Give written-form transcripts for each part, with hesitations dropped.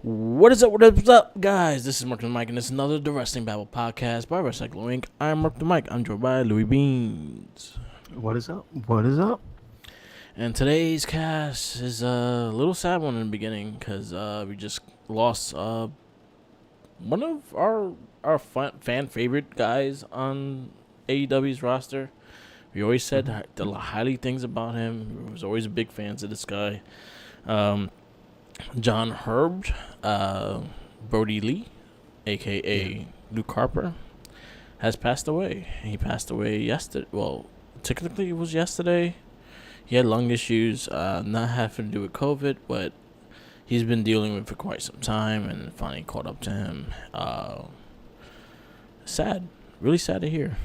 What is up? What is up, guys? This is Mark the Mike, and this is another The Wrestling Babble podcast by Wrestling Inc. I'm Mark the Mike. I'm joined by Louis Beans. What is up? What is up? And today's cast is a little sad one in the beginning because we just lost one of our fan favorite guys on AEW's roster. We always said highly things about him. We was always big fans of this guy. John Herb, Brody Lee, a.k.a. Luke Harper, has passed away. He passed away yesterday. Well, technically it was yesterday. He had lung issues, not having to do with COVID, but he's been dealing with it for quite some time, and finally caught up to him. Sad. Really sad to hear.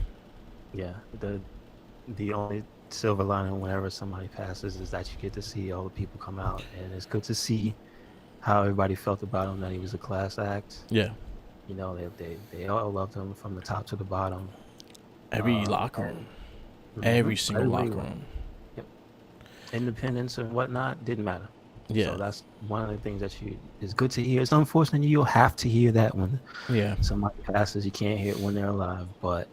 Yeah, the only silver lining whenever somebody passes is that you get to see all the people come out, and it's good to see how everybody felt about him, that he was a class act. Yeah. You know, they all loved him from the top to the bottom. Every locker room. Every single locker room. Yep. Independence and whatnot didn't matter. Yeah. So that's one of the things that is good to hear. It's unfortunate you'll have to hear that when somebody passes. You can't hear it when they're alive, but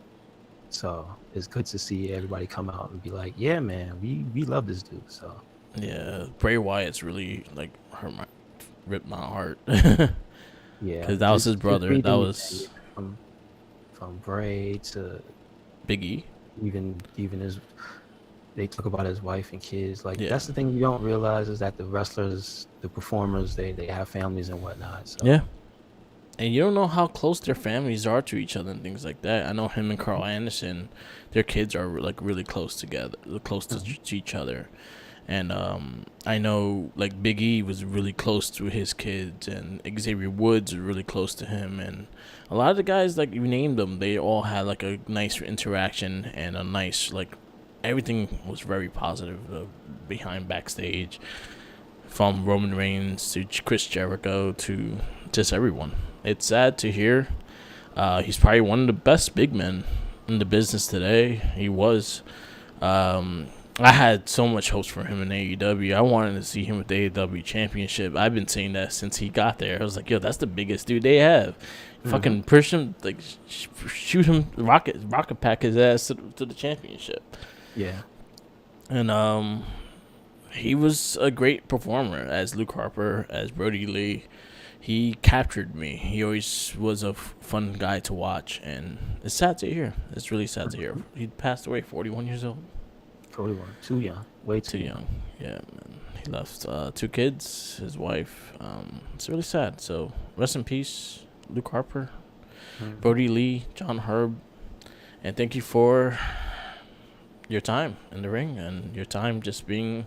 so it's good to see everybody come out and be like, yeah, man, we love this dude. So yeah, Bray Wyatt's really like ripped my heart. Yeah, because that was his brother. That was from Bray to Big E. Even his, they talk about his wife and kids. Like Yeah. that's the thing you don't realize is that the wrestlers, the performers, they have families and whatnot. So Yeah. And you don't know how close their families are to each other and things like that. I know him and Carl Anderson, their kids are like really close together, close to each other. And I know like Big E was really close to his kids, and Xavier Woods was really close to him, and a lot of the guys, like you named them, they all had like a nice interaction and a nice like everything was very positive behind backstage, from Roman Reigns to Chris Jericho to just everyone. It's sad to hear. He's probably one of the best big men in the business today. He was. I had so much hopes for him in AEW. I wanted to see him with the AEW championship. I've been saying that since he got there. I was like, yo, that's the biggest dude they have. Fucking push him, like shoot him, rocket pack his ass to the championship. Yeah. And he was a great performer as Luke Harper, as Brody Lee. He captured me. He always was a fun guy to watch, and it's sad to hear. It's really sad to hear. He passed away, 41 years old. 41. Too young. Way Too young. Yeah, man. He left 2 kids, his wife. It's really sad. So rest in peace, Luke Harper, Brody Lee, John Herb, and thank you for your time in the ring and your time just being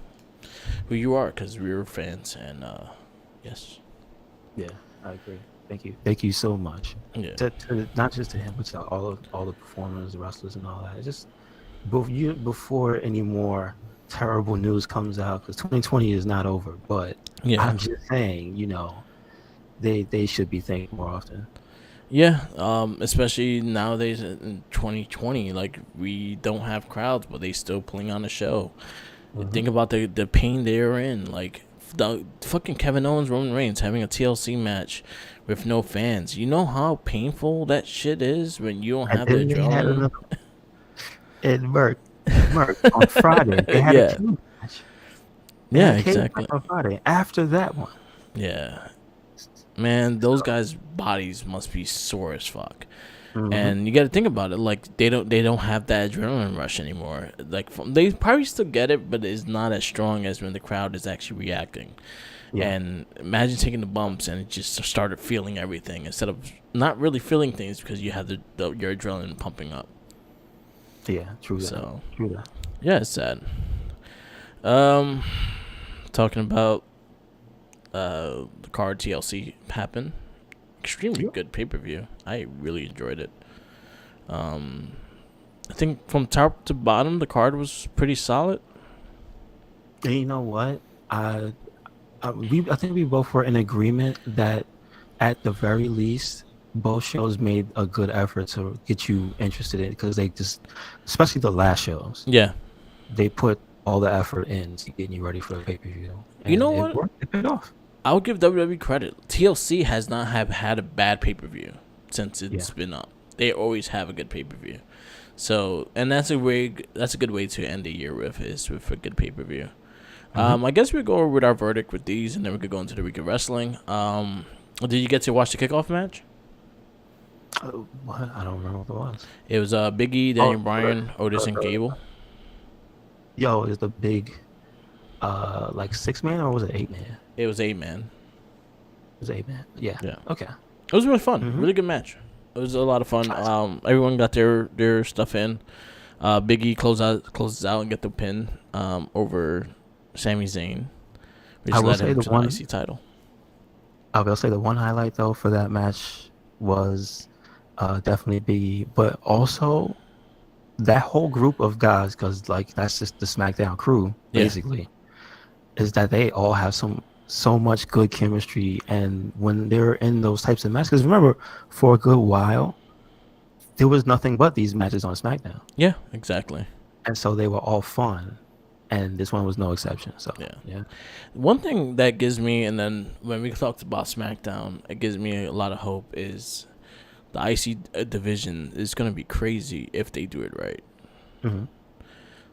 who you are, because we were fans. And yes. Yeah, I agree. Thank you so much. Yeah. To not just to him, but to all the performers, the wrestlers, and all that. It's just before any more terrible news comes out, because 2020 is not over. But Yeah. I'm just saying, you know, they should be thanked more often. Yeah, especially nowadays in 2020, like we don't have crowds, but they still putting on a show. Think about the pain they're in. Like the fucking Kevin Owens, Roman Reigns having a TLC match with no fans. You know how painful that shit is when you don't have the adrenaline. And Merc on Friday they had a team match. Yeah, exactly. On Friday after that one. Yeah. Man, those guys' bodies must be sore as fuck. And you got to think about it, like they don't have that adrenaline rush anymore. Like they probably still get it, but it's not as strong as when the crowd is actually reacting. Yeah. And imagine taking the bumps and just started feeling everything instead of not really feeling things because you have your adrenaline pumping up. Yeah, true that. So true that. Yeah, it's sad. Talking about the card TLC happened. Extremely good pay-per-view. I really enjoyed it. I think from top to bottom, the card was pretty solid. And you know what? I think we both were in agreement that at the very least, both shows made a good effort to get you interested in it, because they just, especially the last shows. Yeah. They put all the effort into getting you ready for the pay-per-view. You know what? It paid off. I would give WWE credit. TLC has not have had a bad pay per view since Yeah. it's been up. They always have a good pay per view. So, and that's a way. That's a good way to end the year with is with a good pay per view. Mm-hmm. I guess we go with our verdict with these, and then we could go into the week of wrestling. Did you get to watch the kickoff match? What? I don't remember what it was. It was Big E, Oh, Daniel Bryan, Otis, and Gable. yo, is the big, like 6 man or was it 8 man? It was 8 man. It was 8 man. Yeah. Yeah, Okay. it was really fun. Mm-hmm. Really good match. It was a lot of fun. Everyone got their stuff in. Big E closes out and get the pin over Sami Zayn, which I will led say him the to one. the IC title. I will say the one highlight though for that match was definitely Biggie, but also that whole group of guys, because like that's just the SmackDown crew Yeah. basically, is that they all have so much good chemistry, and when they're in those types of matches, because remember for a good while there was nothing but these matches on SmackDown, Yeah, exactly. and so they were all fun, and this one was no exception. So Yeah. yeah. One thing that gives me, and then when we talked about SmackDown, it gives me a lot of hope is the IC division is going to be crazy if they do it right. Mm-hmm.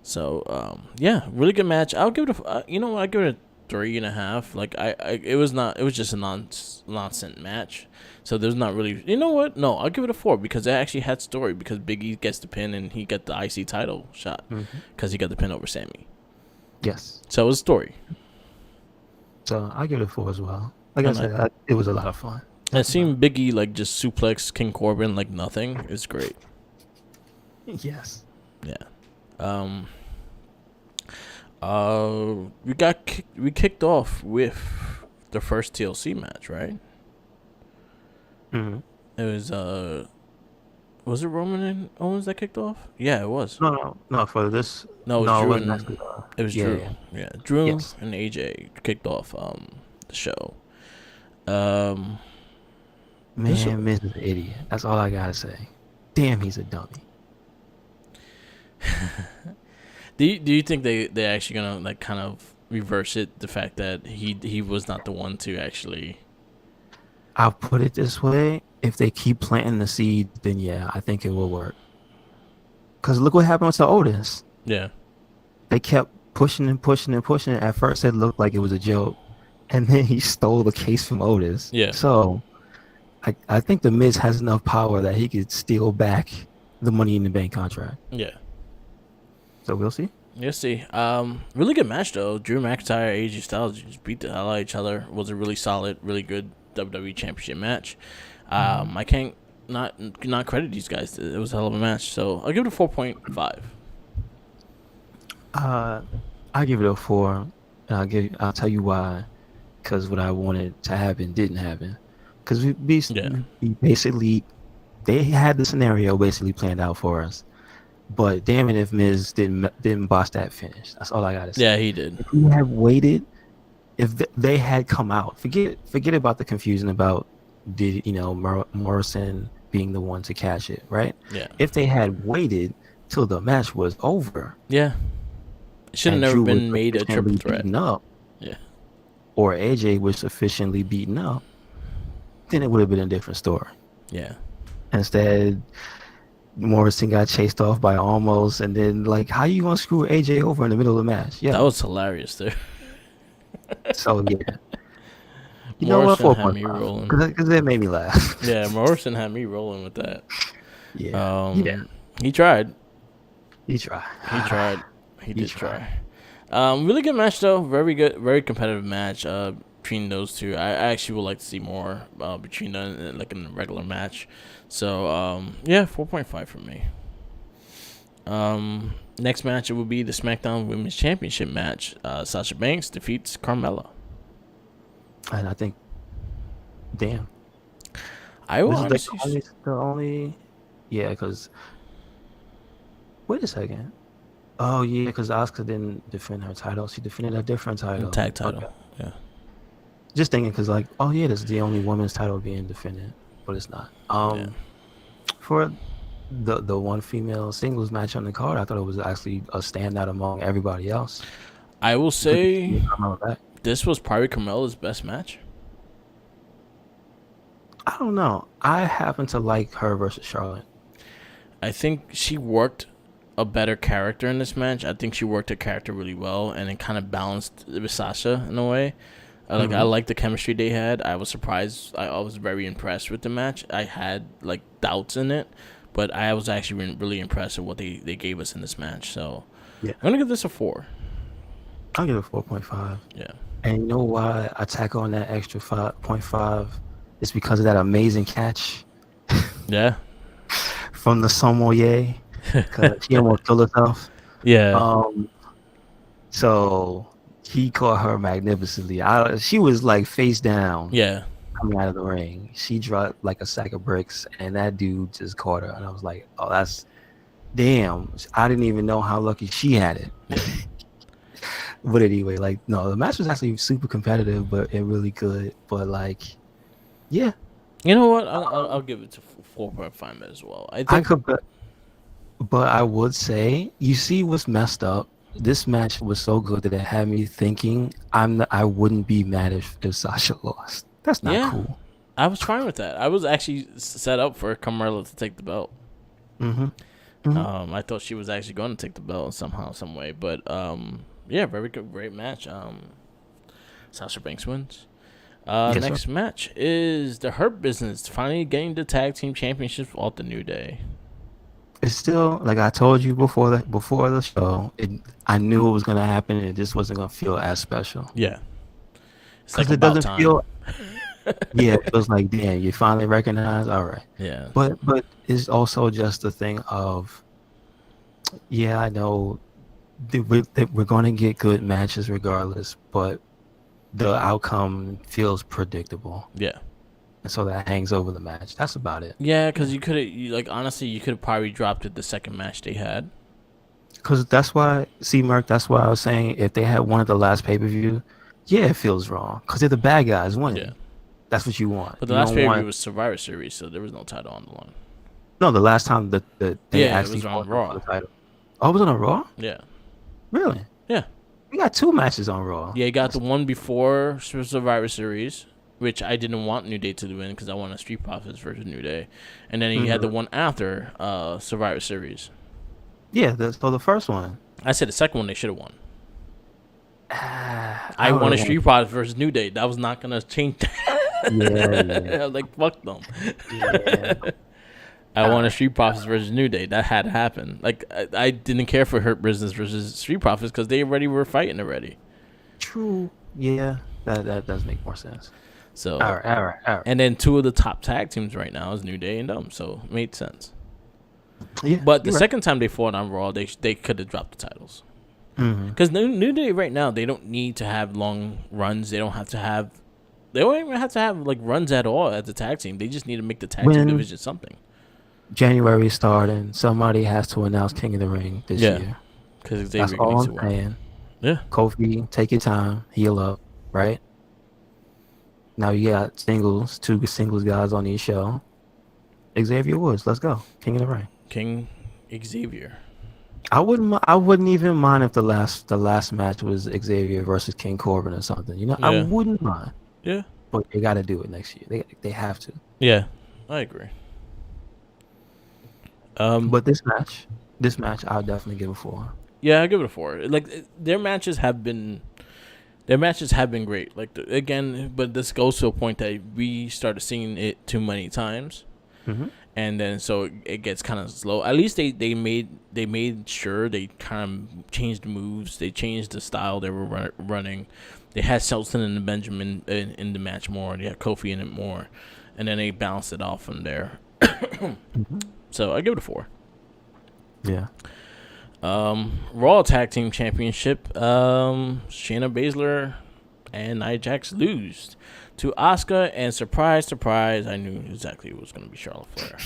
So, yeah, really good match. I'll give it a, you know what, I give it a 3.5. Like, it was just a nonsense match. So there's not really, you know what? No, I'll give it a 4 because it actually had story because Big E gets the pin and he got the IC title shot because he got the pin over Sammy. Yes. So it was story. So I give it a 4 as well. Like I And said, it was a lot of fun. And seeing Big E like just suplex King Corbin like nothing is great. Yes. Yeah. We kicked off with the first TLC match, right? Mm-hmm. It was it Roman and Owens that kicked off? Yeah, it was. No. For this, No, it was no, it Drew wasn't and actually. it was Yeah, Drew. yeah. Yeah, Drew Yes. and AJ kicked off the show. Um, this Man, Miz is an idiot. That's all I gotta say. Damn, he's a dummy. do you think they actually gonna like kind of reverse it? The fact that he was not the one to actually. I'll put it this way: if they keep planting the seed, then yeah, I think it will work. Cause look what happened to Otis. Yeah. They kept pushing and pushing and pushing. At first, it looked like it was a joke, and then he stole the case from Otis. Yeah. So, I think the Miz has enough power that he could steal back the Money in the Bank contract. Yeah. So we'll see. You'll see. Really good match though. Drew McIntyre, AJ Styles just beat the hell out of each other. Was a really solid, really good WWE Championship match. I can't not credit these guys. It was a hell of a match. So I'll give it a 4.5. I give it a 4, and I'll tell you why. Because what I wanted to happen didn't happen. Because we basically they had the scenario basically planned out for us. But damn it, if Miz didn't boss that finish. That's all I gotta say. Yeah, he did. If he had waited, if they had come out, forget about the confusion about did Morrison being the one to catch it, right? Yeah. If they had waited till the match was over, Yeah. It should have and never Drew was been made a triple sufficiently threat. beaten up, Yeah. or AJ was sufficiently beaten up, then it would have been a different story. Yeah. Instead, Morrison got chased off by Almost, and then like, how you gonna screw AJ over in the middle of the match? Yeah. That was hilarious there. So yeah. You know what? Morrison had me rolling. Because that made me laugh. Yeah, Morrison had me rolling with that. Yeah. He tried. He tried. He tried. He did tried. try. Really good match though. Very good. Very competitive match. Between those two, I actually would like to see more between them, like in a regular match. So yeah, 4.5 from me. Next match it will be the SmackDown Women's Championship match. Sasha Banks defeats Carmella. And I think, damn. I will This is honestly. the only, yeah, because, wait a second. Oh, yeah, because Asuka didn't defend her title. She defended a different title. Tag title. Okay. Yeah. Just thinking, because, like, oh, yeah, this is the only women's title being defended, but it's not. For the one female singles match on the card, I thought it was actually a standout among everybody else. I will say this was probably Carmella's best match. I don't know. I happen to like her versus Charlotte. I think she worked a better character in this match. I think she worked her character really well, and it kind of balanced with Sasha in a way. I like the chemistry they had. I was surprised. I was very impressed with the match. I had like doubts in it, but I was actually really impressed with what they gave us in this match. So Yeah, I'm gonna give this a 4. I'll give it 4.5. Yeah. And you know why I tack on that extra 5.5? It's because of that amazing catch Yeah. from the sommelier, because she almost killed herself. Yeah. Um, so he caught her magnificently. She was like face down Yeah. coming out of the ring. She dropped like a sack of bricks, and that dude just caught her. And I was like, oh, that's damn. I didn't even know how lucky she had it. But anyway, like, no, the match was actually super competitive, but it really good. But like, yeah, You know what? I'll give it to 4.5 as well. I I think. could, but I would say, you see what's messed up. This match was so good that it had me thinking I wouldn't be mad if Sasha lost. That's not Yeah. cool. I was fine with that. I was actually set up for Carmella to take the belt. Mm-hmm. Mm-hmm. I thought she was actually going to take the belt somehow, some way. But yeah, very good, great match. Sasha Banks wins. Yes, Next match is the Hurt Business finally getting the tag team championships off the New Day. It's still like I told you before the show. I knew it was gonna happen. And it just wasn't gonna feel as special Yeah, it's like because it about doesn't time. feel. Yeah, it feels like, damn, you finally recognize. All right, Yeah, but it's also just a thing of, yeah, I know that we're going to get good matches regardless, but the outcome feels predictable, yeah, and so that hangs over the match. That's about it. yeah. Because you could have, like, honestly, you could have probably dropped it the second match they had. Because that's why, see, Mark, that's why I was saying if they had won at the last pay-per-view, yeah, it feels wrong because they're the bad guys Yeah, winning. That's what you want. but the You last don't pay per view want was Survivor Series, so there was no title on the line. no. The last time that they Yeah, it actually was on fought them for Raw. the title. Oh, it was on a Raw. Yeah, Really? yeah, We got 2 matches on Raw. yeah. You got the one before Survivor Series, which I didn't want New Day to win because I wanted Street Profits versus New Day, and then you had the Mhm. one after Survivor Series. Yeah. So the first one. I said the second one they should have won. I I would wanted have Street Profits versus New Day. That was not gonna change. Yeah, Like, fuck them. yeah. I wanted Street Profits versus New Day. That had to happen. Like, I didn't care for Hurt Business versus Street Profits because they already were fighting already. True. Yeah, that does make more sense. So, All right. and then 2 of the top tag teams right now is New Day and them. So it made sense. Yeah, But the you're right. second time they fought on Raw, they could have dropped the titles. Mhm. Because New Day right now, they don't need to have long runs. They don't have to have. They don't even have to have like runs at all as a tag team. They just need to make the tag team When division something. January starting, somebody has to announce King of the Ring this Yeah. year. Because That's Xavier all needs I'm to win. saying. Yeah. Kofi, take your time, heal up, right? Now you got two singles guys on each show. Xavier Woods, let's go, King of the Ring. King Xavier. I wouldn't even mind if the last match was Xavier versus King Corbin or something. You know, I Yeah. wouldn't mind, Yeah. but they got to do it next year. They have to. Yeah. I agree. But this match, I'll definitely give a 4. Yeah, I give it a 4. Like, their matches have been great. Like, again, but this goes to a point that we started seeing it too many times, Mm-hmm. and then so it gets kind of slow. At least they made sure they kind of changed moves. They changed the style they were running. They had Shelton and Benjamin in the match more. They had Kofi in it more, and then they balanced it off from there. Mm-hmm. So I give it a 4. Yeah. Raw Tag Team Championship. Shayna Baszler and Nia Jax lose to Asuka, and surprise, I knew exactly it was going to be Charlotte Flair.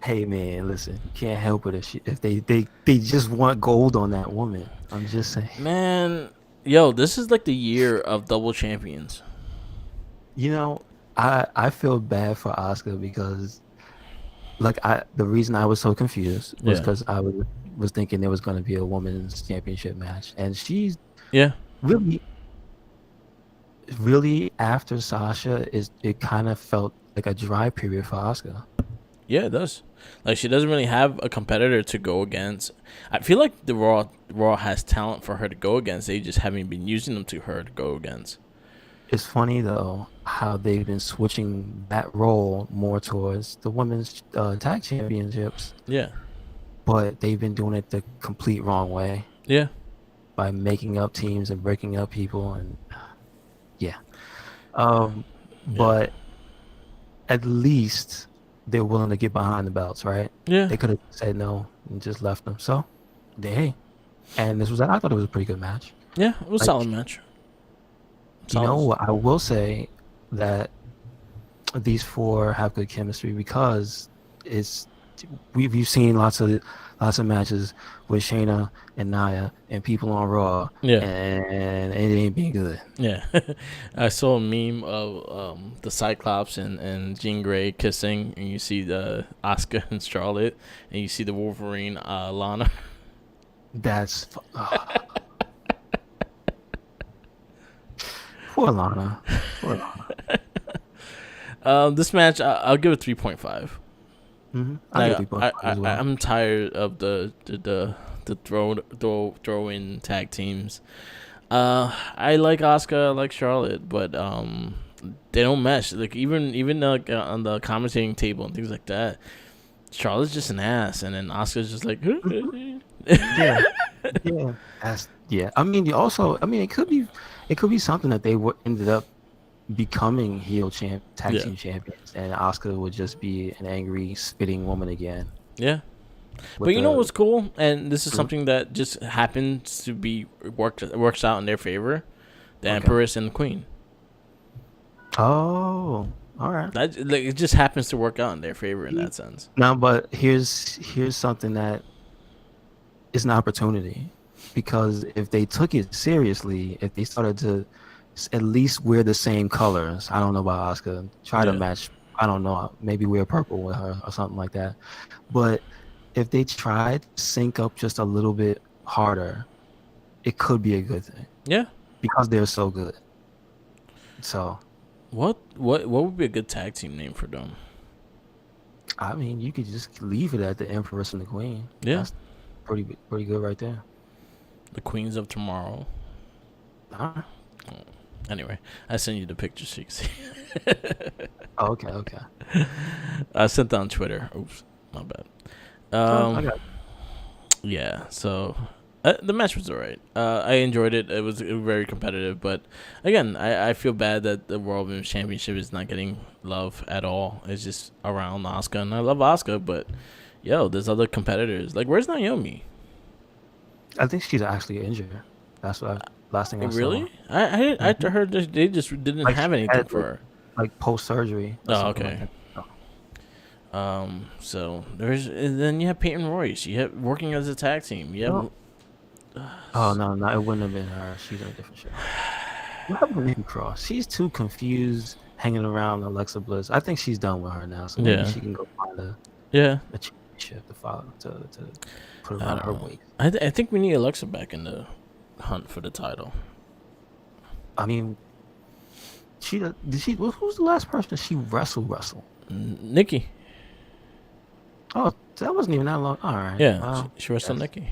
Hey man, listen, you can't help it if they just want gold on that woman. I'm just saying. Man, yo, this is like the year of double champions. You know, I feel bad for Asuka because, like, the reason I was so confused was Yeah. because I was thinking there was going to be a women's championship match, and she's Yeah. really, really after Sasha is it kind of felt like a dry period for Asuka. Yeah, it does. Like she doesn't really have a competitor to go against. I feel like the Raw has talent for her to go against. They just haven't been using them to her to go against. It's funny though how they've been switching that role more towards the women's tag championships, Yeah, but they've been doing it the complete wrong way yeah, by making up teams and breaking up people and yeah. Um, yeah, but at least they're willing to get behind the belts, right? yeah, They could have said no and just left them. So hey, and I thought it was a pretty good match. yeah. It was a Like, solid match. you Solid. know, I will say that these four have good chemistry because it's we've seen lots of matches with Shayna and Nia and people on Raw, Yeah, and it ain't been good. yeah. I saw a meme of the Cyclops and Jean Grey kissing, and you see the Asuka and Charlotte, and you see the Wolverine Lana. That's poor Lana. Poor Lana. This match, I'll give it 3.5. I'll give Like it 3.5 as well. I'm tired of the throw in tag teams. I like Asuka, I like Charlotte, but they don't mesh. Like even on the commentating table and things like that, Charlotte's just an ass, and then Asuka's just like, Yeah, yeah, yeah. I mean, it could be something that they ended up becoming tag yeah, team champions, and Asuka would just be an angry, spitting woman again. yeah. But With you know the what's cool, and this is Mhm. something that just happens to be works out in their favor. The Okay. Empress and the Queen. Oh, all right. That like it just happens to work out in their favor in that sense. Now, but here's something that is an opportunity, because if they took it seriously, if they started to at least wear the same colors, I don't know about Asuka, try to Yeah, match. I don't know, maybe wear purple with her or something like that. But if they tried to sync up just a little bit harder, it could be a good thing yeah. because they're so good. So, What would be a good tag team name for them? I mean, you could just leave it at the Empress and the Queen. Yeah, That's pretty good right there. the Queens of Tomorrow. All right. Anyway, I sent you the picture so you can see. Oh, okay, okay. I sent that on Twitter. Oops, my bad. Oh, I got Yeah. So the match was alright. I enjoyed it. It was very competitive, but again, I feel bad that the World Women's Championship is not getting love at all. It's just around Asuka, and I love Asuka, but yo, there's other competitors. Like, where's Naomi? I think she's actually injured. That's what last thing I saw. Really? I Mhm. heard that they just didn't Like have she anything had for her. like post surgery or Oh, something like okay. that. Oh. So there's and then you have Peyton Royce. You have working as a tag team. You No. have Oh no, no, it wouldn't have been her. She's on a different show. What happened to Nikki Cross? She's too confused hanging around Alexa Bliss. I think she's done with her now, so maybe yeah, she can go find yeah. a championship to follow to put I around don't her know. waist. I think we need Alexa back in the hunt for the title. I mean, who's the last person she wrestled? Nikki. Oh, that wasn't even that long. All right. Yeah, Well, she wrestled yes, Nikki.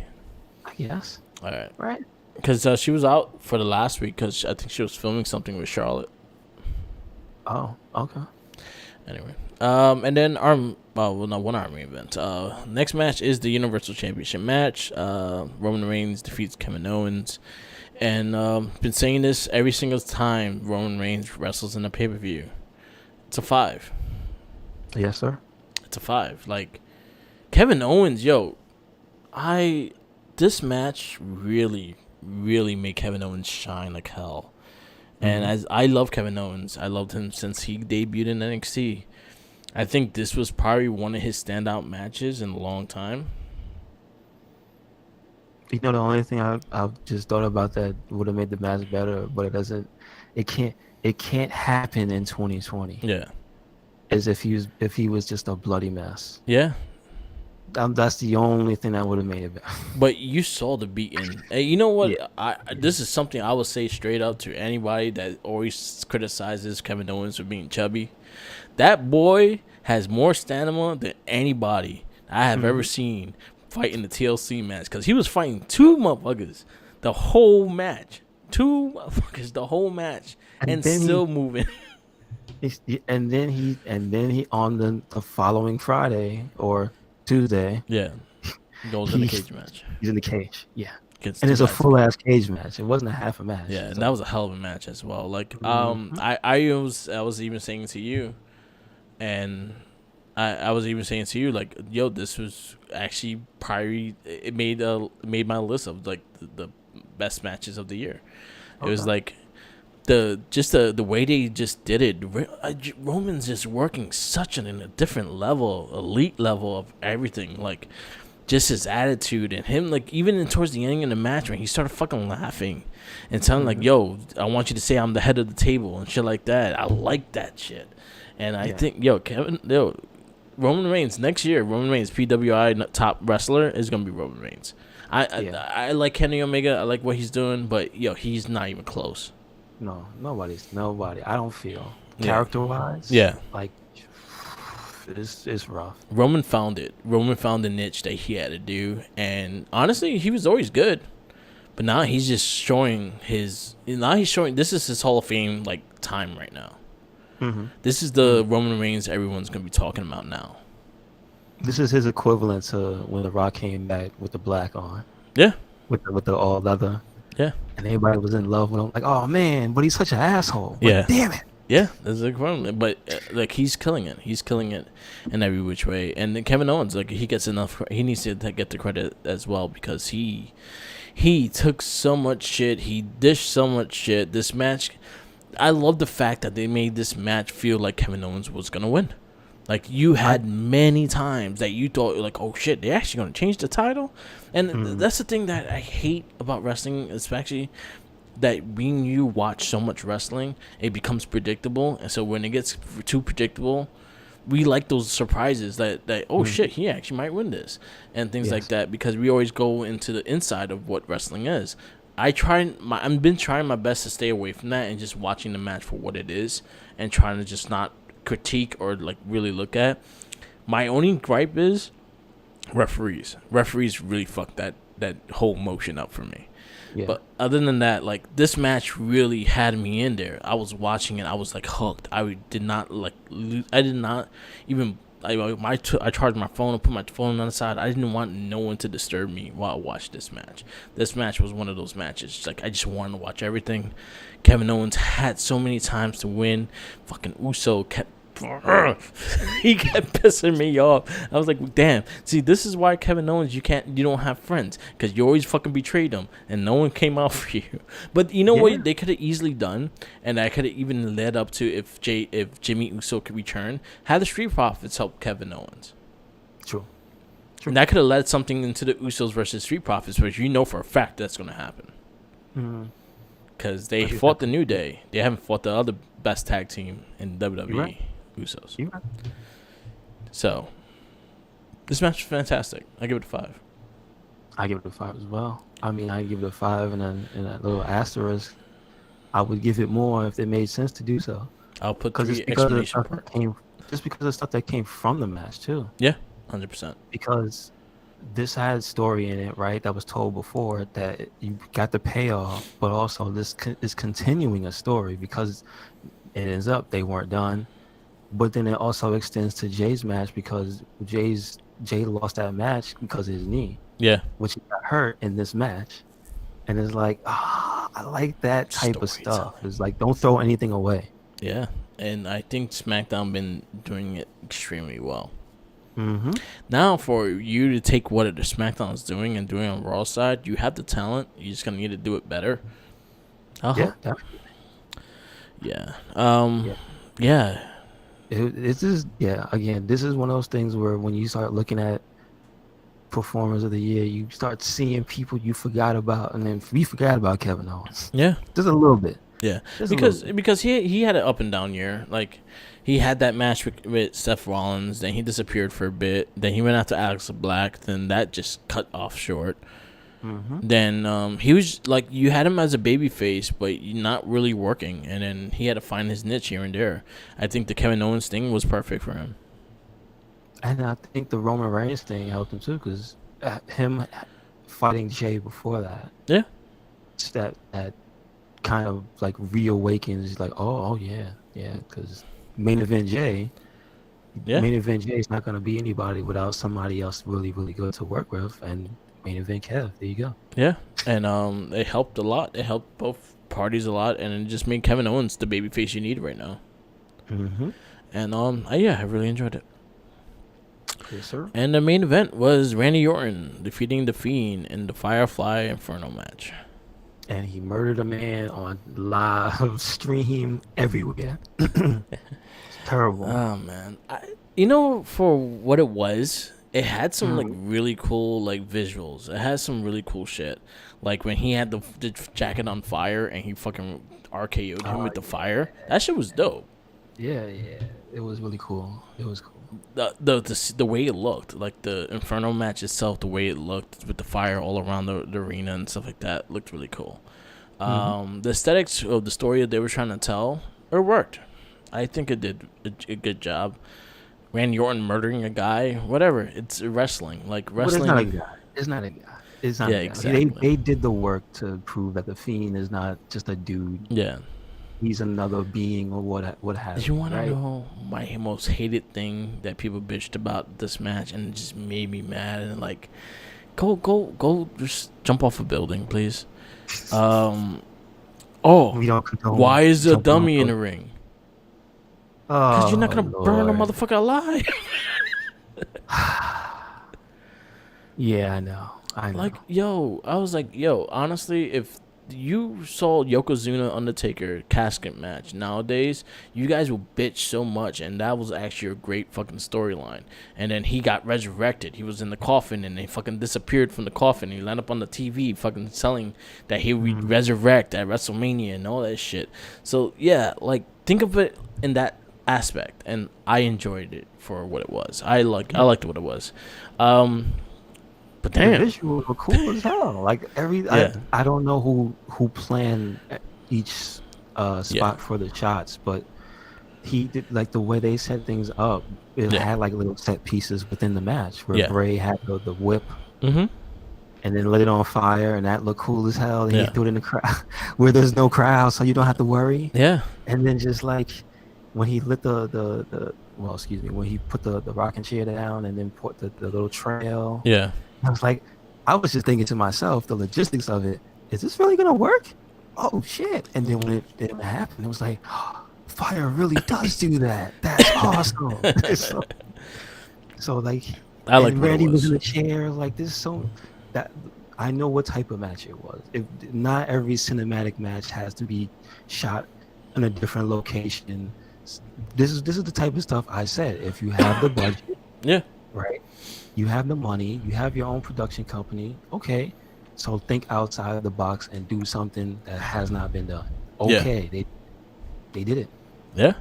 I guess. All right, Right. because she was out for the last week because I think she was filming something with Charlotte. Oh, okay. Anyway, and then well, not one army event. Next match is the Universal Championship match. Roman Reigns defeats Kevin Owens, and been saying this every single time Roman Reigns wrestles in a pay per view. It's a 5. Yes, sir. It's a 5. Like Kevin Owens, yo, this match really made Kevin Owens shine like hell. And Mm-hmm. as I love Kevin Owens, I loved him since he debuted in NXT. I think this was probably one of his standout matches in a long time. You know, the only thing I've just thought about that would have made the match better, but it doesn't. It can't. It can't happen in 2020. Yeah, As if he was just a bloody mess. yeah, That's the only thing that would have made it better. But you saw the beating. And you know what? Yeah. This is something I would say straight up to anybody that always criticizes Kevin Owens for being chubby. That boy has more stamina than anybody I have ever Mhm. seen fight in the TLC match. Because he was fighting two motherfuckers the whole match. Two motherfuckers the whole match. And And then still moving. and then he on the following Friday or Tuesday, Yeah. Goes in the he cage match. he's in the cage. Yeah. Against And two it's a guys. full ass cage match. It wasn't a half a match. Yeah, and that So was a hell of a match as well. Like, mhm. I was even saying to you, and I was even saying to you, like, yo, this was actually probably it made my list of like the best matches of the year. It was Okay. like the way they just did it. Roman's just working such in a different level, elite level of everything. Like, just his attitude and him, like, even towards the ending of the match when he started fucking laughing and telling like, Mhm. yo, I want you to say I'm the head of the table and shit like that. I like that shit. And I Yeah. think, Roman Reigns next year, Roman Reigns PWI top wrestler is gonna be Roman Reigns. Yeah. I like Kenny Omega. I like what he's doing, but he's not even close. No, nobody. I don't feel Yeah, character wise, yeah. like it's rough. Roman found it. Roman found the niche that he had to do, and honestly, he was always good. But now he's just showing his. Now he's showing. This is his Hall of Fame like time right now. Hmm. This is the Roman Reigns everyone's gonna be talking about now. This is his equivalent to when The Rock came back with the black on, Yeah, with the all leather, yeah, and everybody was in love with him. Like, oh man, but he's such an asshole. But yeah, damn it. yeah. That's the problem. But like he's killing it. He's killing it in every which way. And then Kevin Owens, like he gets enough. He needs to get the credit as well because he took so much shit. He dished so much shit. This match, I love the fact that they made this match feel like Kevin Owens was gonna win. Like you I, had many times that you thought like, oh shit, they're actually gonna change the title, and mm, that's the thing that I hate about wrestling, especially that when you watch so much wrestling, it becomes predictable, and so when it gets too predictable, we like those surprises that oh mm, shit, he actually might win this, and things like yes. that because we always go into the inside of what wrestling is. I've been trying my best to stay away from that and just watching the match for what it is and trying to just not critique or like really look at. My only gripe is referees. Referees really fucked that whole motion up for me. Yeah. But other than that, like this match really had me in there. I was watching it. I was like hooked. I did not like. I did not even. I charged my phone and put my phone on the side. I didn't want no one to disturb me while I watched this match. This match was one of those matches. Like I just wanted to watch everything. Kevin Owens had so many times to win. Fucking Uso kept he kept pissing me off. I was like, damn. See, this is why Kevin Owens, you don't have friends because you always fucking betrayed them, and no one came out for you. But you know Yeah. what they could have easily done, and that could have even led up to if Jimmy Uso could return, have the Street Profits help Kevin Owens. True. And True. that could have led something into the Usos versus Street Profits, which you know for a fact that's going to happen. Mm. Because they But you fought have, the New Day. They haven't fought the other best tag team in you're right. WWE, Usos. You're right. So, this match was fantastic. I give it a 5. I give it a 5 as well. I mean, I give it a 5 and a little asterisk. I would give it more if it made sense to do so. I'll put Because it's 3 because of the exclamation stuff that marks. came, just because of the stuff that came from the match too. Yeah, 100%. Because this had story in it, right? That was told before that you got the payoff, but also this is continuing a story because it ends up they weren't done. But then it also extends to Jay's match because Jay lost that match because of his knee, Yeah. which he got hurt in this match. And it's like, I like that type of stuff. Storytelling. It's like, don't throw anything away. Yeah. And I think SmackDown been doing it extremely well. Mm-hmm. Now, for you to take what the SmackDown is doing and doing on Raw side, you have the talent. You're just gonna need to do it better. Yeah, Uh-huh. definitely. Yeah. Yeah. Yeah. It's just, yeah, again, this is one of those things where when you start looking at performers of the year, you start seeing people you forgot about, and then we forgot about Kevin Owens Yeah. just a little bit. Yeah, Just a little because bit. he had an up and down year. Like he had that match with Seth Rollins, then he disappeared for a bit. Then he went after Alex Black. Then that just cut off short. Mm-hmm. Then he was like you had him as a baby face, but not really working. And then he had to find his niche here and there. I think the Kevin Owens thing was perfect for him. And I think the Roman Reigns thing helped him too, because him fighting Jay before that, Yeah, that kind of like reawakens. Like, oh yeah, yeah, because main event Jay, yeah, is not going to be anybody without somebody else really, really good to work with. And main event Kev, there you go. yeah. And it helped a lot. It helped both parties a lot, and it just made Kevin Owens the baby face you need right now. Mm-hmm. And yeah, I really enjoyed it. Yes, sir. And the main event was Randy Orton defeating The Fiend in the Firefly Inferno match. And he murdered a man on live stream everywhere. Terrible. Oh man, for what it was, it had some like really cool like visuals. It has some really cool shit. Like when he had the jacket on fire and he fucking RKO'd him with the fire. That shit was dope. Yeah, yeah. It was really cool. It was cool. The way it looked, like the Inferno match itself, the way it looked with the fire all around the arena and stuff like that, looked really cool. The aesthetics of the story that they were trying to tell, it worked. I think it did a good job. Randy Orton murdering a guy, whatever. It's wrestling. Like wrestling. But it's not a guy. It's not a guy. It's not Yeah, a guy. exactly. They did the work to prove that the Fiend is not just a dude. Yeah. He's another being or what have You want right? to know my most hated thing that people bitched about this match and it just made me mad and like, go, just jump off a building, please. We don't condone why is a jumping dummy off in a- the ring? Oh, Because you're not gonna burn a Lord. motherfucker alive. Yeah, I know. I know. Like, I was like, honestly, if you saw Yokozuna Undertaker casket match nowadays, you guys will bitch so much, and that was actually a great fucking storyline. And then he got resurrected. He was in the coffin, and he fucking disappeared from the coffin. He landed up on the TV, fucking selling that he would resurrect at WrestleMania and all that shit. So yeah, like think of it in that aspect, and I enjoyed it for what it was. I liked what it was. But the damn, visuals were cool as hell. Like Yeah. I don't know who planned each spot for the shots, but he did like the way they set things up. It Yeah. had like little set pieces within the match where Yeah. Bray had the whip Mm-hmm. and then lit it on fire, and that looked cool as hell. And Yeah. he threw it in the crowd where there's no crowd, so you don't have to worry. Yeah. And then just like when he lit when he put the rocking chair down and then put the little trail. Yeah. I was just thinking to myself, the logistics of it, is this really gonna work? Oh shit! And then when it happened, it was like, fire really does do that. That's awesome. so like, I like what it Randy was was. in the chair, like this. So that I know what type of match it was. If not every cinematic match has to be shot in a different location. This is the type of stuff I said. If you have the budget, Yeah. right? You have the money, you have your own production company. Okay, so think outside of the box and do something that has not been done. Okay, they did it. Yeah.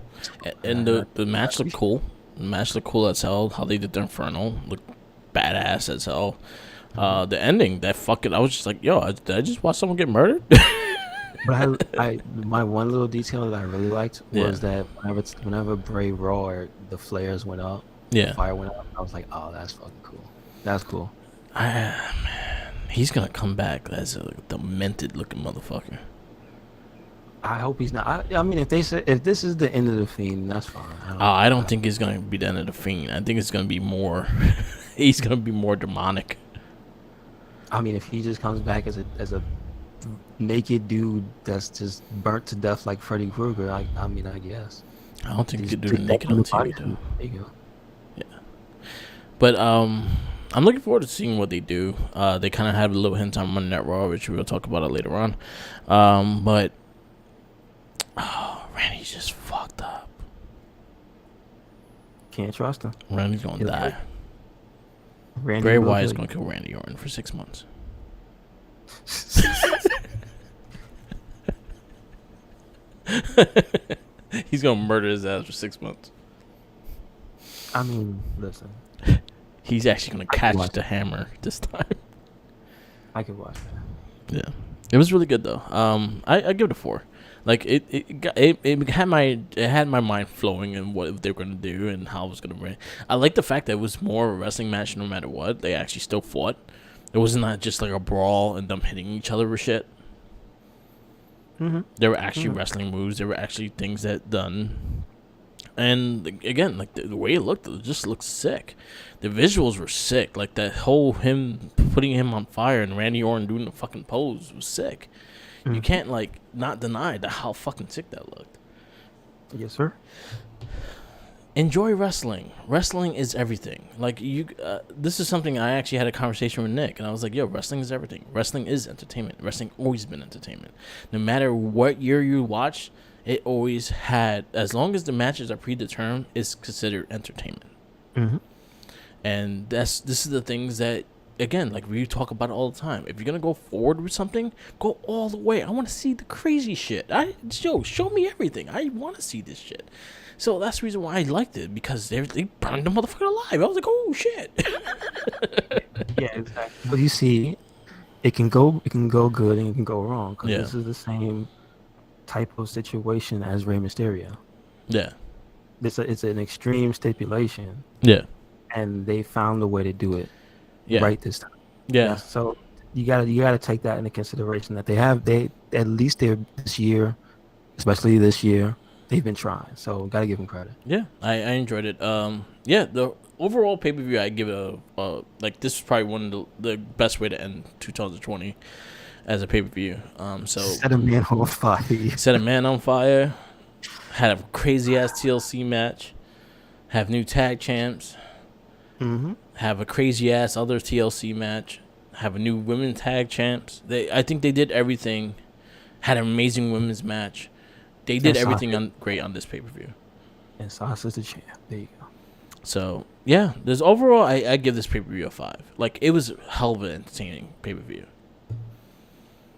And the match looked cool. The match looked cool as hell. How they did the Inferno looked badass as hell. The ending, that fucking, I was just like, did I just watch someone get murdered? But my one little detail that I really liked was that whenever Bray roared, the flares went up. Yeah. The fire went up. I was like, oh, that's fucking cool. That's cool. Man, he's gonna come back as a demented looking motherfucker. I hope he's not. I mean, if this is the end of the Fiend, that's fine. I don't think he's gonna be the end of the Fiend. I think it's gonna be more. He's gonna be more demonic. I mean, if he just comes back as a naked dude that's just burnt to death like Freddy Krueger, I guess. I don't think he could do it naked on TV though. There you go. But I'm looking forward to seeing what they do. They kind of had a little hint on Monday Night Raw, which we'll talk about it later on. But Randy's just fucked up. Can't trust him. Randy's gonna die. Randy Bray will Wyatt's kill gonna kill Randy Orton for 6 months. He's gonna murder his ass for 6 months. I mean, listen, He's actually gonna I can catch watch the that. hammer this time. I can watch that. Yeah, it was really good though. I give it a 4. Like it had my mind flowing in what they were gonna do and how it was gonna bring. I like the fact that it was more of a wrestling match no matter what. They actually still fought. It was not just like a brawl and them hitting each other with shit. Mm-hmm. There were actually Mm-hmm. wrestling moves. There were actually things that done. And again, like the way it looked, it just looked sick. The visuals were sick. Like that whole him putting him on fire and Randy Orton doing the fucking pose was sick. You Mm-hmm. can't like not deny that how fucking sick that looked. Yes, sir. Enjoy wrestling. Wrestling is everything. Like this is something I actually had a conversation with Nick, and I was like, "Yo, wrestling is everything. Wrestling is entertainment. Wrestling always been entertainment. No matter what year you watch, it always had. As long as the matches are predetermined, it's considered entertainment. Mm-hmm. And this is the things that again, like we talk about it all the time. If you're gonna go forward with something, go all the way. I want to see the crazy shit. Show me everything. I want to see this shit. So that's the reason why I liked it because they burned the motherfucker alive. I was like, oh shit. Yeah, exactly. But you see, it can go good and it can go wrong because Yeah, this is the same type of situation as Rey Mysterio. yeah, It's an extreme stipulation, yeah, and they found a way to do it yeah, right this time. yeah, That's so you gotta take that into consideration that they at least they're this year, especially this year, they've been trying. So gotta give them credit. yeah. I enjoyed it. Yeah, the overall pay per view, I give it like this is probably one of the best way to end 2020 as a pay per view. So Set a man on fire. set a man on fire. Had a crazy ass TLC match. Have new tag champs. Mm-hmm. Have a crazy ass other TLC match. Have a new women tag champs. I think they did everything. Had an amazing women's match. They did And everything Sasha great on this pay per view. and Sasha's the champ. There you go. So yeah, there's overall I give this pay per view a 5. Like it was hell of an entertaining pay per view.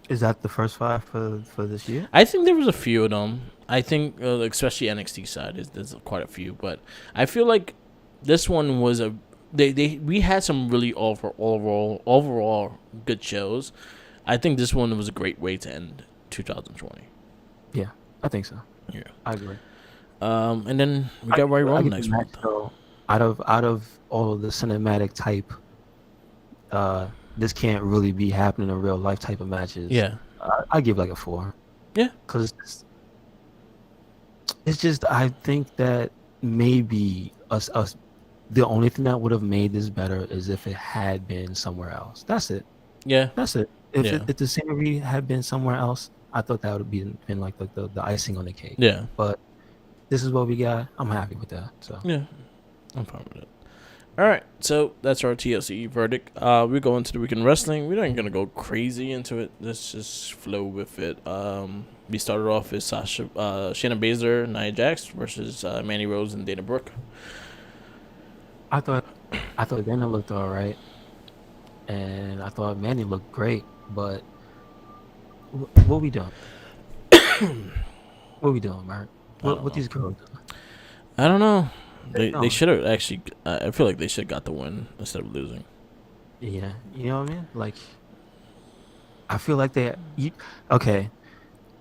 Is that the first five for this year? I think there was a few of them. I think especially NXT side is there's quite a few, but I feel like this one was a we had some really overall good shows. I think this one was a great way to end 2020. Yeah, I think so. Yeah. I agree. And then we I got Royal I Rumble get the next match month. though. Out of all of the cinematic type, this can't really be happening in real life type of matches. Yeah. I give like a 4 Yeah. because it's just I think that maybe us the only thing that would have made this better is if it had been somewhere else. That's it. Yeah. That's it. If Yeah. if the scenery had been somewhere else, I thought that would have been like the icing on the cake. Yeah. But this is what we got. I'm happy with that. So Yeah. I'm fine with it. All right, so that's our TLC verdict. We go into the weekend wrestling. We're not gonna go crazy into it. Let's just flow with it. We started off with Shayna Baszler, Nia Jax versus Mandy Rose and Dana Brooke. I thought Dana looked all right, and I thought Manny looked great. But what we doing? What we doing, Mark? I don't What know. these girls doing? I don't know. They They don't. should have actually. I feel like they should have got the win instead of losing. Yeah, you know what I mean? Like, I feel like okay.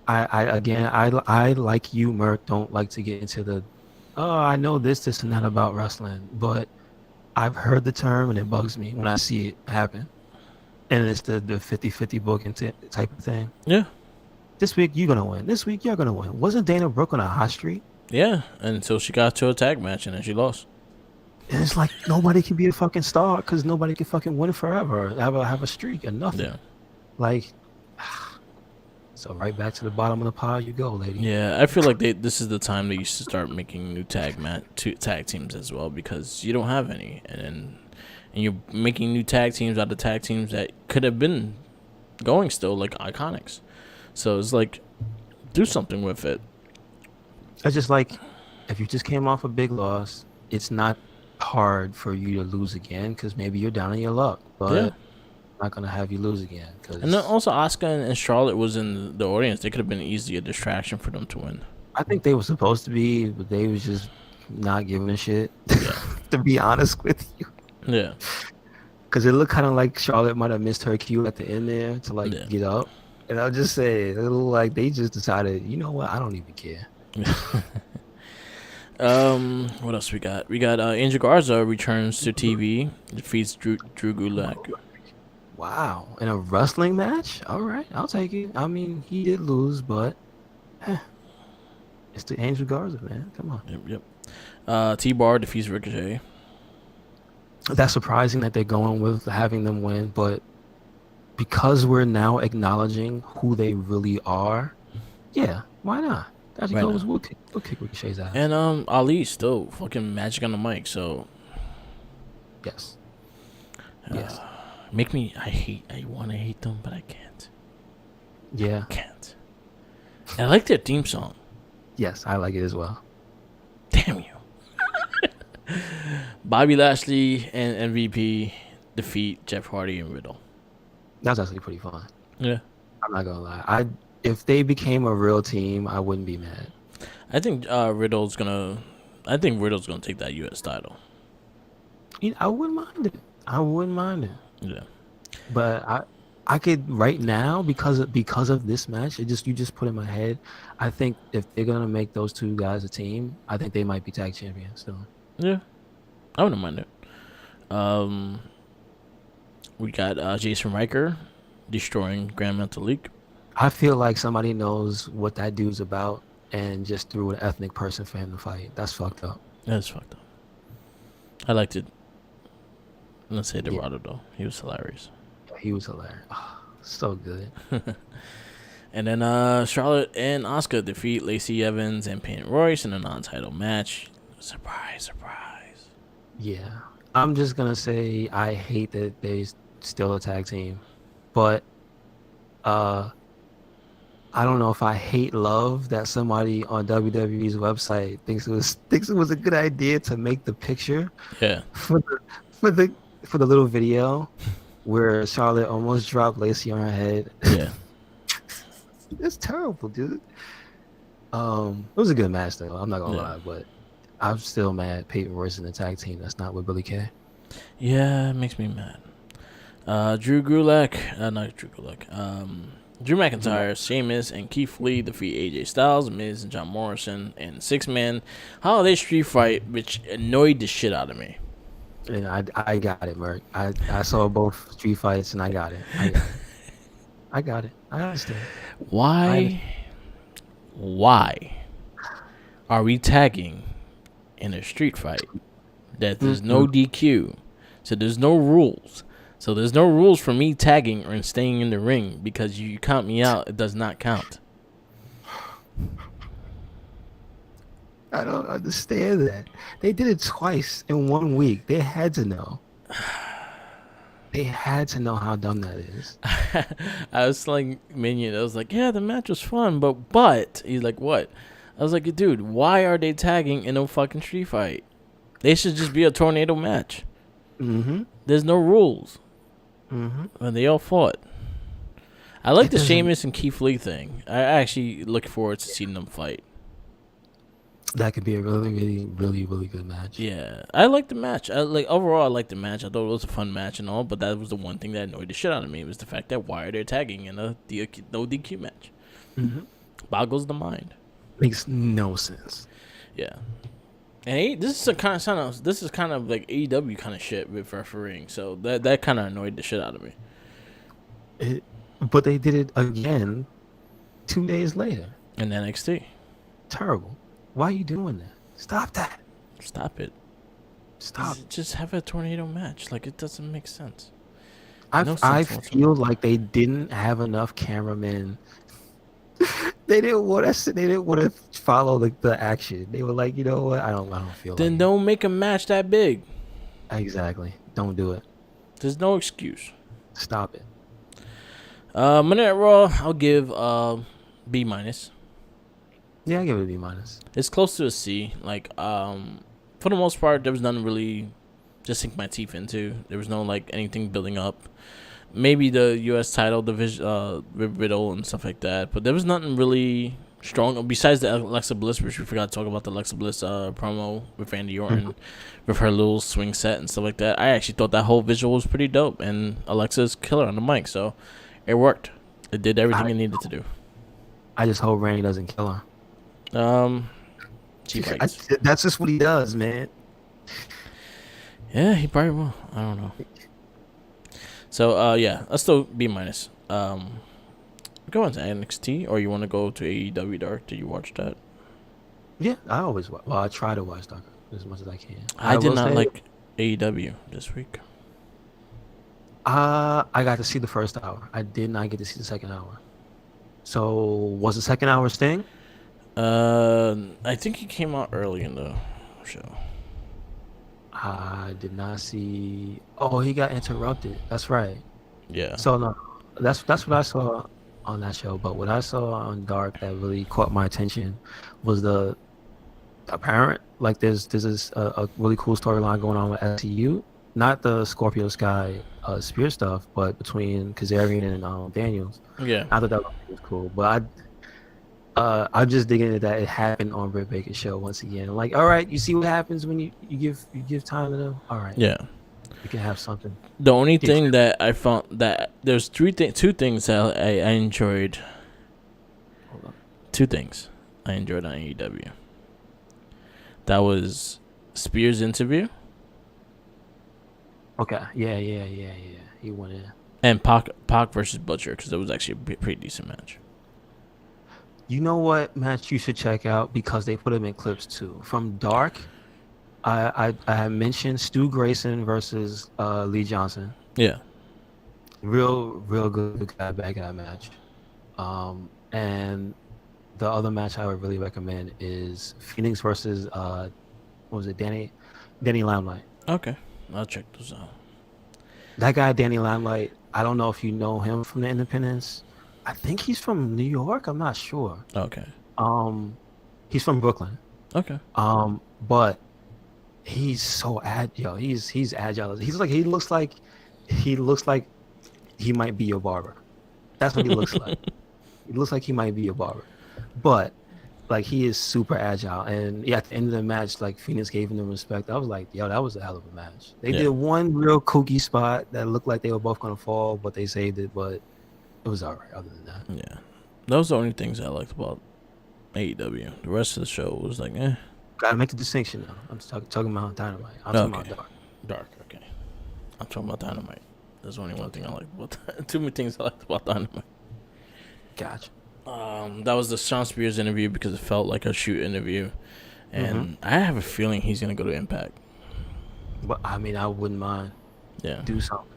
I again, I like you, Merc. Don't like to get into the, oh, I know this and that about wrestling, but I've heard the term and it bugs me when I see it happen. And it's the 50-50 booking type of thing. Yeah, This week you're gonna win. This week you're gonna win. Wasn't Dana Brooke on a hot streak? yeah. Until she got to a tag match and then she lost. And it's like nobody can be a fucking star because nobody can fucking win forever. Have a streak or nothing. Yeah, Like, so right back to the bottom of the pile you go, lady. yeah. I feel like this is the time that you should start making new tag teams as well because you don't have any, and you're making new tag teams out of tag teams that could have been going still like Iconics. So it's like do something with it. It's just like if you just came off a big loss, it's not hard for you to lose again because maybe you're down on your luck. Yeah. But not gonna have you lose again. And then Because also Asuka and Charlotte was in the audience. They could have been easily a distraction for them to win. I think they were supposed to be, but they was just not giving a shit. Yeah. To be honest with you, Yeah. because it looked kind of like Charlotte might have missed her cue at the end there to like Yeah. get up. And I'll just say, it looked like they just decided, you know what? I don't even care. What else we got? We got Angel Garza returns to TV, defeats Drew Gulak. Wow, in a wrestling match? All right, I'll take it. I mean, he did lose, but it's the Angel Garza, man. Come on. Yep. T-Bar defeats Ricochet. That's surprising that they're going with having them win, but because we're now acknowledging who they really are, yeah, why not? That's Right goes. now. We'll kick Ricochet's ass. And Ali still fucking magic on the mic. So Yes. Yes. I want to hate them, but I can't. Yeah. Can't. And I like their theme song. Yes, I like it as well. Damn you. Bobby Lashley and MVP defeat Jeff Hardy and Riddle. That's actually pretty fun. Yeah. I'm not gonna lie. If they became a real team, I wouldn't be mad. I think Riddle's gonna take that US title. I wouldn't mind it. I wouldn't mind it. Yeah. But I could right now because of this match. You just put in my head. I think if they're gonna make those two guys a team, I think they might be tag champions. So Yeah. I wouldn't mind it. We got Jason Riker destroying Grand Metalik. I feel like somebody knows what that dude's about and just threw an ethnic person for him to fight. That's fucked up. That's fucked up. I liked it. Let's say Dorado though. He was hilarious. He was hilarious. Oh, so good. And then Charlotte and Asuka defeat Lacey Evans and Peyton Royce in a non-title match. Surprise, surprise. Yeah. I'm just gonna say I hate that they still a tag team. But I don't know if I hate love that somebody on WWE's website thinks it was a good idea to make the picture Yeah. for the little video where Charlotte almost dropped Lacey on her head. Yeah. It's terrible, dude. It was a good match though. I'm not gonna lie, but I'm still mad Peyton Royce in the tag team. That's not with Billy Kay. Yeah, it makes me mad. Drew Gulak, Drew McIntyre, Sheamus, and Keith Lee defeat AJ Styles, Miz, and John Morrison in 6-man holiday street fight, which annoyed the shit out of me. And I got it, Merc. I saw both street fights and I got it. I got it. I understand. Why are we tagging in a street fight that there's no DQ? So there's no rules. So there's no rules for me tagging or staying in the ring because you count me out. It does not count. I don't understand that. They did it twice in 1 week. They had to know. They had to know how dumb that is. I was telling Minion, I was like, yeah, the match was fun, but he's like, what? I was like, dude, why are they tagging in a fucking street fight? They should just be a tornado match. Mm-hmm. There's no rules. Mm-hmm. And they all fought. I like the Sheamus and Keith Lee thing. I actually look forward to seeing them fight. That could be a really, really, really, really good match. Yeah, I like the match. Overall, I liked the match. I thought it was a fun match and all, but that was the one thing that annoyed the shit out of me was the fact that why are they tagging in a no DQ match? Mm-hmm. Boggles the mind. Makes no sense. Yeah, and this is kind of like AEW kind of shit with refereeing. So that kind of annoyed the shit out of me. But they did it again 2 days later. In NXT. Terrible. Why are you doing that? Stop that. Stop it. Stop. Just have a tornado match. Like, it doesn't make sense. I feel like they didn't have enough cameramen. They didn't want to follow the action. They were like, you know what? I don't feel. Then like don't make a match that big. Exactly. Don't do it. There's no excuse. Stop it. Monday Night Raw, I'll give B minus. Yeah, I give it a B minus. It's close to a C. Like, for the most part, there was nothing really to sink my teeth into. There was no like anything building up. maybe the U.S. title, riddle and stuff like that. But there was nothing really strong besides the Alexa Bliss, which we forgot to talk about the Alexa Bliss promo with Randy Orton, with her little swing set and stuff like that. I actually thought that whole visual was pretty dope, and Alexa's killer on the mic, so it worked. It did everything it needed to do. I just hope Randy doesn't kill her. She bites. That's just what he does, man. Yeah, he probably will. I don't know. So yeah, let's still B minus. Go on to NXT, or you want to go to AEW Dark? Did you watch that? Yeah, I always watch. Well, I try to watch Dark as much as I can. I did not like AEW this week. I got to see the first hour. I did not get to see the second hour. So was the second hour Sting? I think he came out early in the show. I did not see. Oh, he got interrupted. That's right. Yeah. So no, that's what I saw on that show. But what I saw on Dark that really caught my attention was the apparent like there's this a really cool storyline going on with SCU, not the Scorpio Sky spear stuff, but between Kazarian and Daniels. Yeah. I thought that was cool, but I'm just digging into that it happened on Britt Baker's show once again. I'm like, all right, you see what happens when you give time to them. All right, Yeah. you can have something. The only thing that I found that there's two things that I enjoyed. Hold on. Two things I enjoyed on AEW. That was Spears' interview. Okay, yeah. He went in. And Pac versus Butcher, because it was actually a pretty decent match. You know what match you should check out because they put him in clips too. From Dark, I had mentioned Stu Grayson versus Lee Johnson. Yeah. Real good guy, bad guy match. And the other match I would really recommend is Phoenix versus what was it, Danny Limelight. Okay, I'll check those out. That guy, Danny Limelight, I don't know if you know him from the Independence. I think he's from New York. I'm not sure. Okay. He's from Brooklyn. Okay. But he's so agile. He's agile. He looks like he might be your barber. That's what he looks like. He looks like he might be your barber. But like he is super agile. And yeah, at the end of the match, like Phoenix gave him the respect. I was like, yo, that was a hell of a match. They did one real kooky spot that looked like they were both gonna fall, but they saved it. But it was all right other than that. Yeah. Those are the only things I liked about AEW. The rest of the show was like, eh. Gotta make the distinction now. I'm talking about Dynamite. I'm talking about Dark. Dark, okay. I'm talking about Dynamite. There's only one thing I liked about that. Too many things I liked about Dynamite. Gotcha. That was the Shawn Spears interview because it felt like a shoot interview. And I have a feeling he's gonna go to Impact. But I mean I wouldn't mind. Yeah. Do something.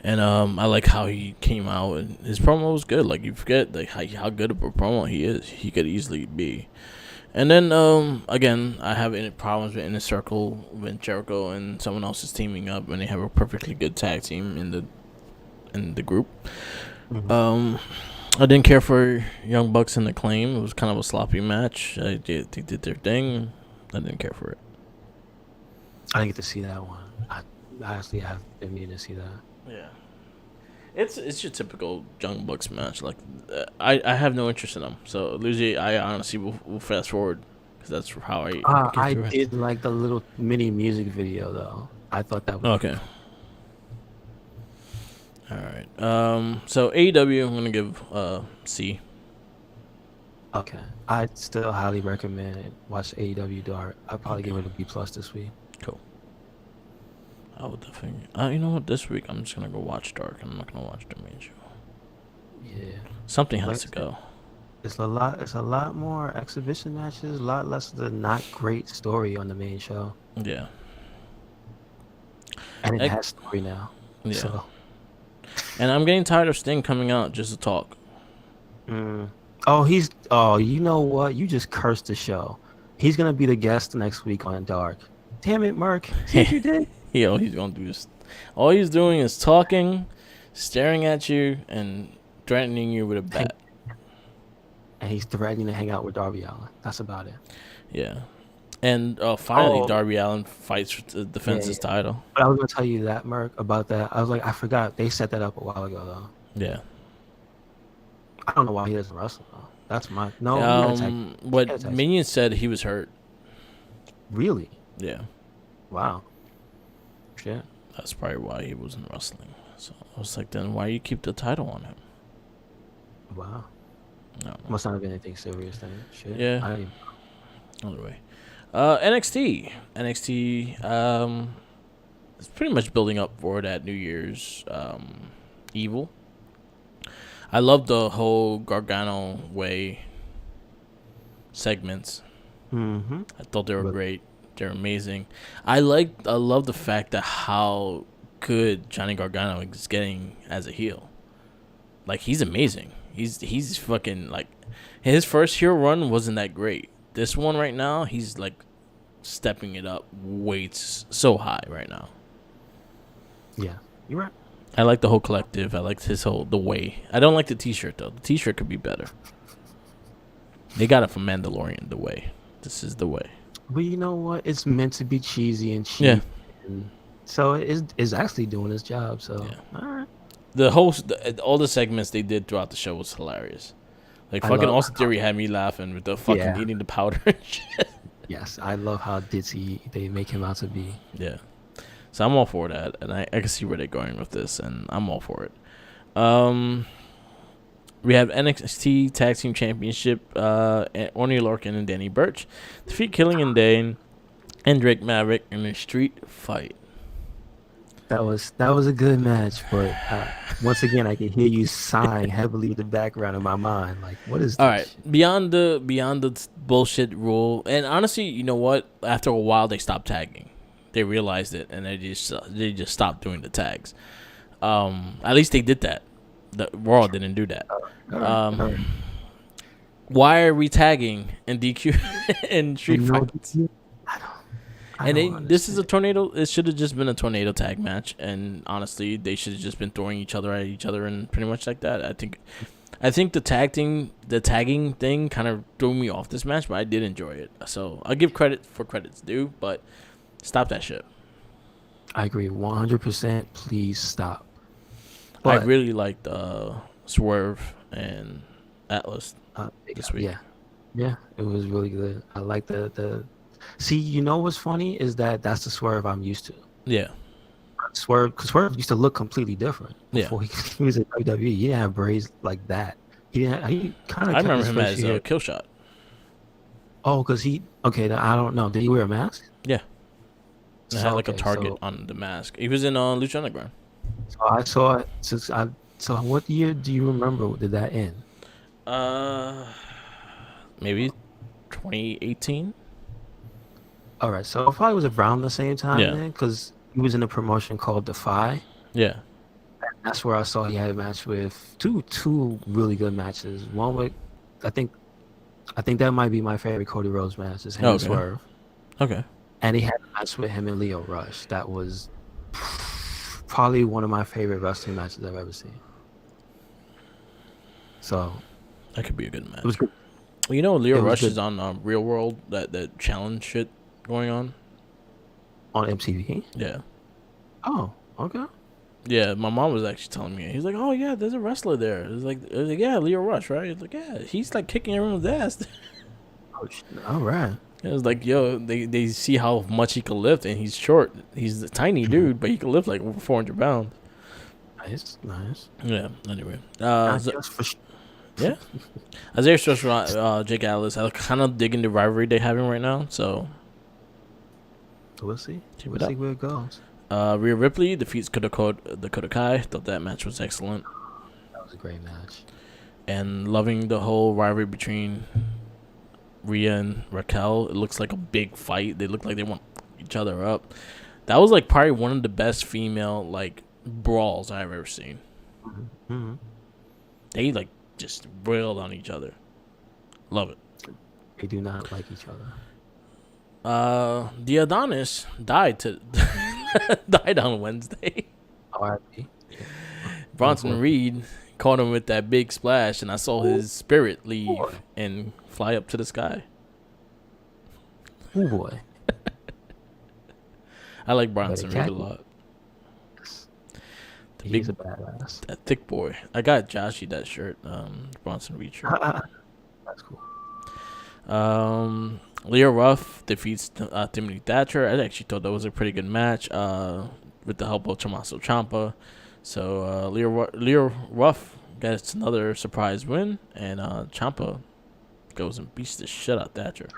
And I like how he came out and his promo was good. Like you forget like how good of a promo he is. He could easily be. And then again, I have any problems with Inner Circle when Jericho and someone else is teaming up and they have a perfectly good tag team in the group. I didn't care for Young Bucks and Acclaim. It was kind of a sloppy match. They did their thing. I didn't care for it. I didn't get to see that one. I actually have been meaning to see that. Yeah, it's your typical Young Bucks match. Like, I have no interest in them. So, Lucy, I honestly will fast forward because that's how I did like the little mini music video though. I thought that was okay. All right. So AEW, I'm gonna give C. Okay. I still highly recommend it. Watch AEW Dark. I'd probably give it a B+ this week. Cool. I would definitely. You know what? This week I'm just gonna go watch Dark. I'm not gonna watch the main show. Yeah. Something has to go. It's a lot more exhibition matches. A lot less of the not great story on the main show. Yeah. And it has story now. Yeah. So. And I'm getting tired of Sting coming out just to talk. Oh, you know what? You just cursed the show. He's gonna be the guest next week on Dark. Damn it, Mark. See what you did? Yo, he's gonna do this. All he's doing is talking, staring at you, and threatening you with a bat. And he's threatening to hang out with Darby Allin. That's about it. Yeah. And finally, Oh, Darby Allin fights to yeah, defends yeah. his title. But I was gonna tell you that, Merc, about that. I was like, I forgot they set that up a while ago though. Yeah. I don't know why he doesn't wrestle though. That's my no. He got attacked. He got What attacked. Minion said, he was hurt. Really? Yeah. Wow. Shit. That's probably why he wasn't wrestling. So I was like, then why you keep the title on him? Wow. No. Must not have been anything serious then. Shit. Yeah. I didn't. Anyway, NXT. It's pretty much building up for that New Year's Evil. I love the whole Gargano way segments. Mm-hmm. I thought they were great. They're amazing. I love the fact that how good Johnny Gargano is getting as a heel. Like, he's amazing. He's fucking, like, his first heel run wasn't that great. This one right now, he's like stepping it up weights so high right now. Yeah, you're right. I like the whole collective. I like the way. I don't like the t-shirt though. The t-shirt could be better. They got it from Mandalorian, the way. This is the way. But you know what? It's meant to be cheesy and cheap. Yeah. And so it's actually doing its job. So Yeah. all right. All the segments they did throughout the show was hilarious. Like, fucking Austin Theory had me laughing with the fucking eating the powder and shit. Yes, I love how ditzy they make him out to be. Yeah. So I'm all for that, and I can see where they're going with this, and I'm all for it. We have NXT Tag Team Championship, Orny Lorcan and Danny Burch defeat Killing and Dane and Drake Maverick in a street fight. That was a good match, but once again, I can hear you sighing heavily with the background in my mind. Like, what is this? All right, beyond the bullshit rule, and honestly, you know what? After a while, they stopped tagging. They realized it, and they just stopped doing the tags. At least they did that. The Raw didn't do that. All right. Why are we tagging in DQ and Street Fights? This is a tornado. It should have just been a tornado tag match, and honestly, they should have just been throwing each other at each other and pretty much like that. I think the tagging thing kind of threw me off this match, but I did enjoy it. So I'll give credit for credit's due, but stop that shit. I agree 100%. Please stop. But I really liked Swerve and Atlas this week. Yeah, it was really good. I like the. See, you know what's funny is that's the Swerve I'm used to. Yeah. Swerve used to look completely different before he was in WWE. He didn't have braids like that. He kind of. I remember him as a kill shot. Oh, because I don't know. Did he wear a mask? Yeah. It had like a target on the mask. He was in Lucha Underground. So I saw it. So what year do you remember? Did that end? Maybe 2018. All right, so it probably was around the same time then, because he was in a promotion called Defy. Yeah. That's where I saw he had a match with two really good matches. One with, I think that might be my favorite Cody Rhodes match. Is him and Swerve. Okay. And he had a match with him and Leo Rush. That was probably one of my favorite wrestling matches I've ever seen. So that could be a good match. It was good. You know, Leo Rush is on Real World, that challenge shit going on MTV. Yeah. Oh, okay. Yeah, my mom was actually telling me. He's like, "Oh yeah, there's a wrestler there." It's like, "Yeah, Leo Rush, right?" It's like, "Yeah, he's like kicking everyone's ass." Oh, all right. It was like, yo, they see how much he can lift, and he's short. He's a tiny dude, but he can lift like over 400 pounds. Nice. Yeah. Anyway, yeah. Isaiah Stretch, Jake Atlas. I kind of digging the rivalry they're having right now. So we'll see. We'll see where it goes. Rhea Ripley defeats Dakota Kai. Thought that match was excellent. That was a great match. And loving the whole rivalry between Rhea and Raquel. It looks like a big fight. They look like they want each other up. That was like probably one of the best female like brawls I've ever seen. Mm-hmm. They like just railed on each other. Love it. They do not like each other. The Adonis died on Wednesday. R.I.P. Bronson Reed caught him with that big splash, and I saw his spirit leave and fly up to the sky. Oh boy. I like But a Bronson Reed cat, a lot. The he's big, a badass. that thick boy. I got Joshy that shirt, Bronson Reed shirt. That's cool. Leo Ruff defeats Timothy Thatcher. I actually thought that was a pretty good match with the help of Tommaso Ciampa. So Leo Ruff gets another surprise win, and Ciampa goes and beats the shit out of Thatcher.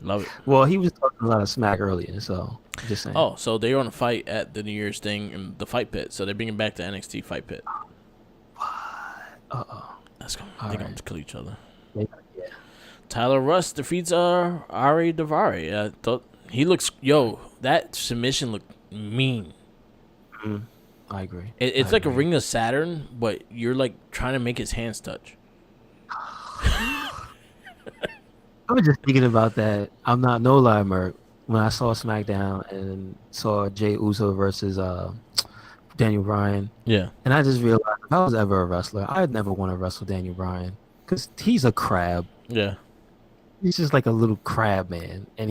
Love it. Well, he was talking a lot of smack earlier, so just saying. Oh, so they're on a fight at the New Year's thing in the Fight Pit. So they're bringing back the NXT Fight Pit. That's gonna they're gonna kill each other. Yeah. Tyler Russ defeats Ari Davari. I thought he looks that submission looked mean. I agree. It's like a Ring of Saturn, but you're like trying to make his hands touch. I was just thinking about that. I'm not no lie, Merc. When I saw SmackDown and saw Jey Uso versus Daniel Bryan, Yeah. and I just realized if I was ever a wrestler, I'd never want to wrestle Daniel Bryan because he's a crab. Yeah. He's just like a little crab, man. And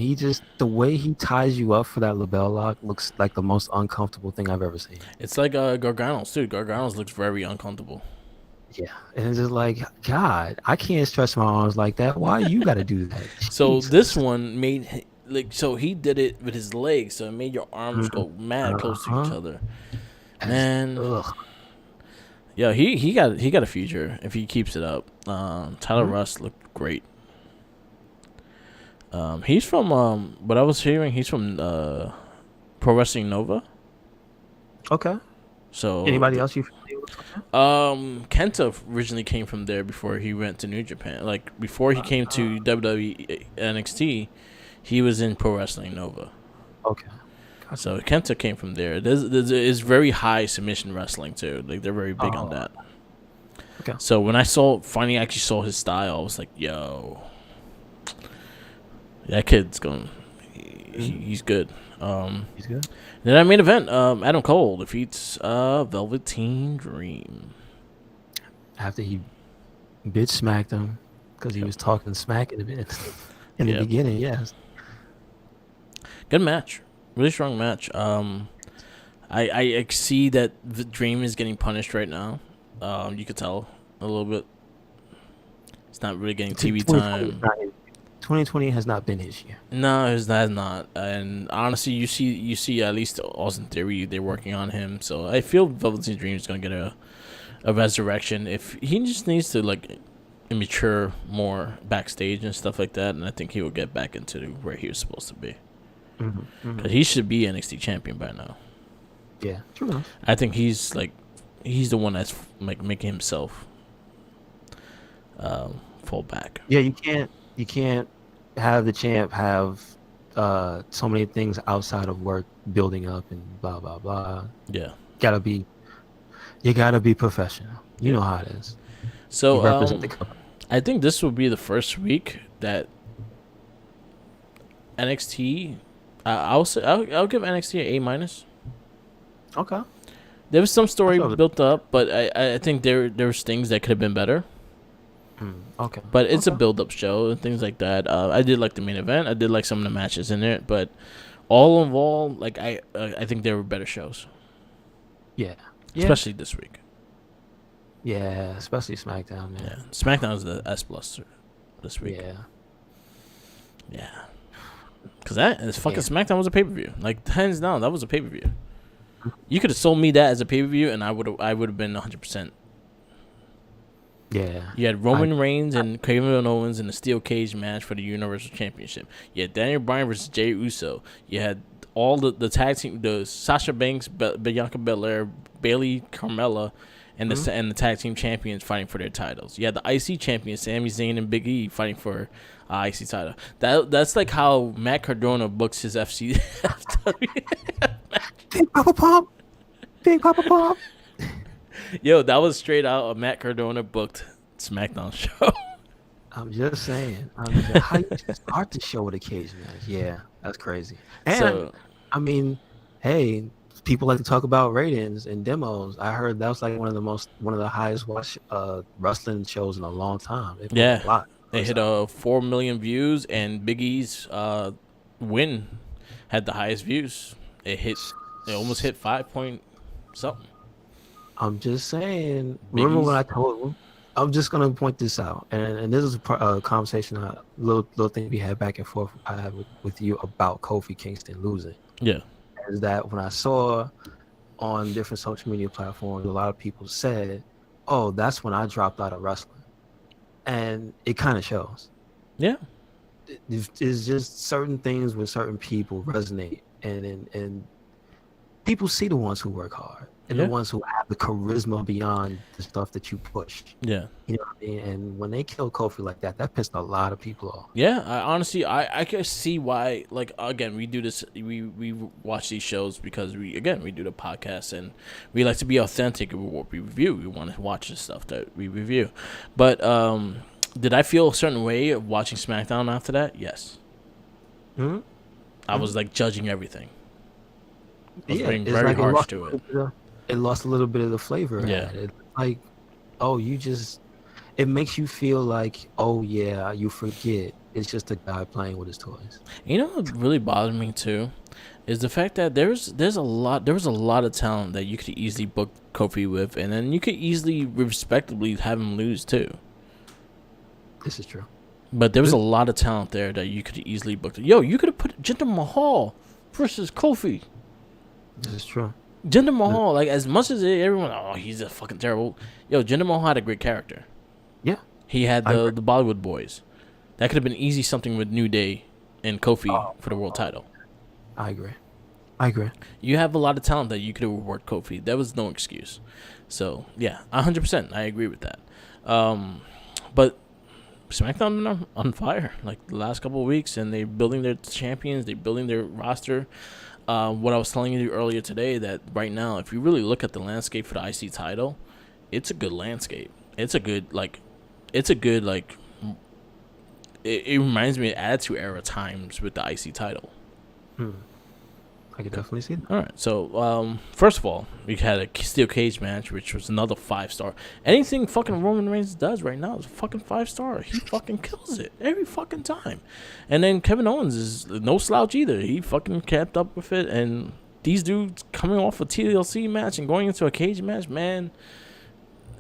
the way he ties you up for that label lock looks like the most uncomfortable thing I've ever seen. It's like Gargano's too. Gargano's looks very uncomfortable. Yeah. And it's just like, God, I can't stretch my arms like that. Why you got to do that? So Jesus. this one made so he did it with his legs, so it made your arms go mad close to each other. Man, yeah, he got a future if he keeps it up. Tyler Russ looked great. He's from what I was hearing. He's from Pro Wrestling Nova. Okay. So Anybody else you familiar with? Kenta originally came from there before he went to New Japan. Like before he came to WWE NXT, he was in Pro Wrestling Nova. Okay. So Kenta came from there. There's very high submission wrestling too. Like they're very big on that. Okay. So when I finally actually saw his style, I was like, yo, that kid's going. He's good. He's good. Then our main event, Adam Cole defeats Velveteen Dream. After he bitch smacked him because he was talking smack in the beginning. Yes. Good match. Really strong match. I see that the Dream is getting punished right now. You could tell a little bit. It's not really getting TV time. 2020 has not been his year. No, it has not. And honestly, you see at least Austin Theory, they're working on him. So I feel Velveteen Dream is gonna get a resurrection. If he just needs to like mature more backstage and stuff like that, and I think he will get back into where he was supposed to be. Because he should be NXT champion by now. Yeah, true enough. I think he's the one that's like making himself fall back. Yeah, you can't have the champ have so many things outside of work building up and blah blah blah. Yeah, you gotta be professional. You know how it is. So represent the company. I think this will be the first week that NXT. I'll give NXT an A minus. Okay. There was some story built up, but I think there was things that could have been better. Okay. But it's a build-up show and things like that. I did like the main event. I did like some of the matches in it, but all in all, like I think there were better shows. Yeah. Especially this week. Yeah, especially SmackDown, man. Yeah, SmackDown is the S+ this week. Yeah. Because SmackDown was a pay-per-view. Like hands down, that was a pay-per-view. You could have sold me that as a pay-per-view, and I would have been 100%. Yeah. You had Roman Reigns and Kevin Owens in a steel cage match for the Universal Championship. You had Daniel Bryan versus Jey Uso. You had all the tag team, the Sasha Banks, Bianca Belair, Bayley, Carmella, and the tag team champions fighting for their titles. You had the IC champions, Sami Zayn and Big E, fighting for IC title. That's like how Matt Cardona books his FC. Big Papa Pump. Big Papa Pump. Yo, that was straight out a Matt Cardona booked SmackDown show. I'm just saying. How you just start the show with a cage match? Yeah, that's crazy. And I mean, hey, people like to talk about ratings and demos. I heard that was like one of the highest watched wrestling shows in a long time. A lot. It hit 4 million views, and Big E's win had the highest views. It almost hit 5 point something. I'm just saying. Big Remember what E's. I told you? I'm just gonna point this out, and this is a conversation, a little thing we had back and forth. I had with you about Kofi Kingston losing. Yeah. Is that when I saw on different social media platforms, a lot of people said, "Oh, that's when I dropped out of wrestling," and it kind of shows. Yeah. It's just certain things with certain people resonate, and people see the ones who work hard and the Yeah. ones who have the charisma beyond the stuff that you push. Yeah. You know what I mean? And when they kill Kofi like that, that pissed a lot of people off. Yeah, I can see why. Like, again, we do this. We watch these shows because we do the podcast, and we like to be authentic in what we review. We want to watch the stuff that we review. But did I feel a certain way of watching SmackDown after that? Yes. Mm-hmm. I was like judging everything. I was being it's very like harsh to it. It lost a little bit of the flavor. Yeah. It's like, oh, it makes you feel like, oh yeah, you forget it's just a guy playing with his toys. You know what really bothered me too is the fact that there was a lot of talent that you could easily book Kofi with, and then you could easily respectably have him lose too. This is true. But there was a lot of talent there that you could easily book. Yo, you could have put Jinder Mahal versus Kofi. This is true. Jinder Mahal, like, as much as everyone, oh, he's a fucking terrible. Yo, Jinder Mahal had a great character. Yeah. He had the Bollywood Boys. That could have been easy something with New Day and Kofi for the world title. I agree. You have a lot of talent that you could have worked Kofi. That was no excuse. So, yeah, 100%. I agree with that. But SmackDown been on fire like the last couple of weeks, and they're building their champions. They're building their roster. What I was telling you earlier today, that right now, if you really look at the landscape for the IC title, it's a good landscape. It reminds me of Attitude Era times with the IC title. I could definitely see that. All right, so first of all, we had a steel cage match, which was another 5-star. Anything fucking Roman Reigns does right now is a fucking 5-star. He fucking kills it every fucking time. And then Kevin Owens is no slouch either. He fucking kept up with it. And these dudes coming off a TLC match and going into a cage match, man,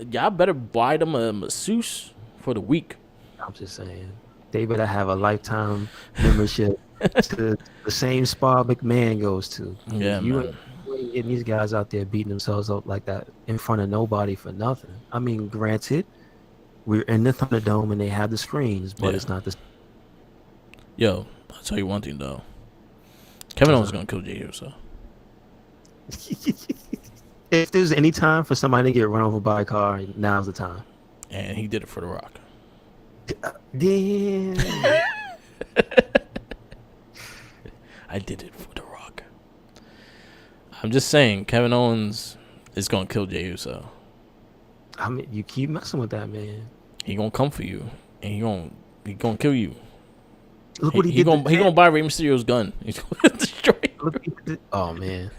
y'all better buy them a masseuse for the week. I'm just saying, they better have a lifetime membership to the same spa McMahon goes to. Yeah, you man. ain't getting these guys out there beating themselves up like that in front of nobody for nothing. I mean, granted, we're in the Thunderdome and they have the screens, but it's not the. Yo, I'll tell you one thing though. Kevin Owens is gonna kill Jey Uso. If there's any time for somebody to get run over by a car, now's the time. And he did it for The Rock. Damn. I did it for The Rock. I'm just saying, Kevin Owens is gonna kill Jey Uso. I mean, you keep messing with that man. He gonna come for you, and he gonna kill you. Look what he gonna buy Rey Mysterio's gun. He's gonna destroy you. Oh man.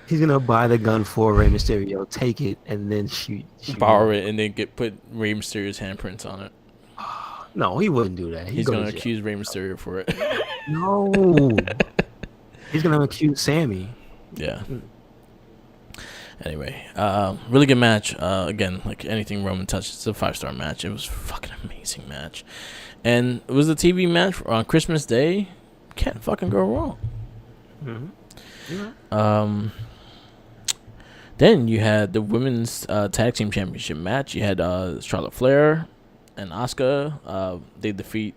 He's gonna buy the gun for Rey Mysterio, take it, and then shoot borrow it, and then put Rey Mysterio's handprints on it. No, he wouldn't do that. He's gonna accuse Rey Mysterio for it. No. He's gonna accuse Sammy. Yeah. Anyway, really good match. Again, like anything Roman touches, it's a 5-star match. It was a fucking amazing match, and it was a TV match on Christmas Day. Can't fucking go wrong. Mm-hmm. Yeah. Then you had the women's tag team championship match. You had Charlotte Flair and Asuka. They defeat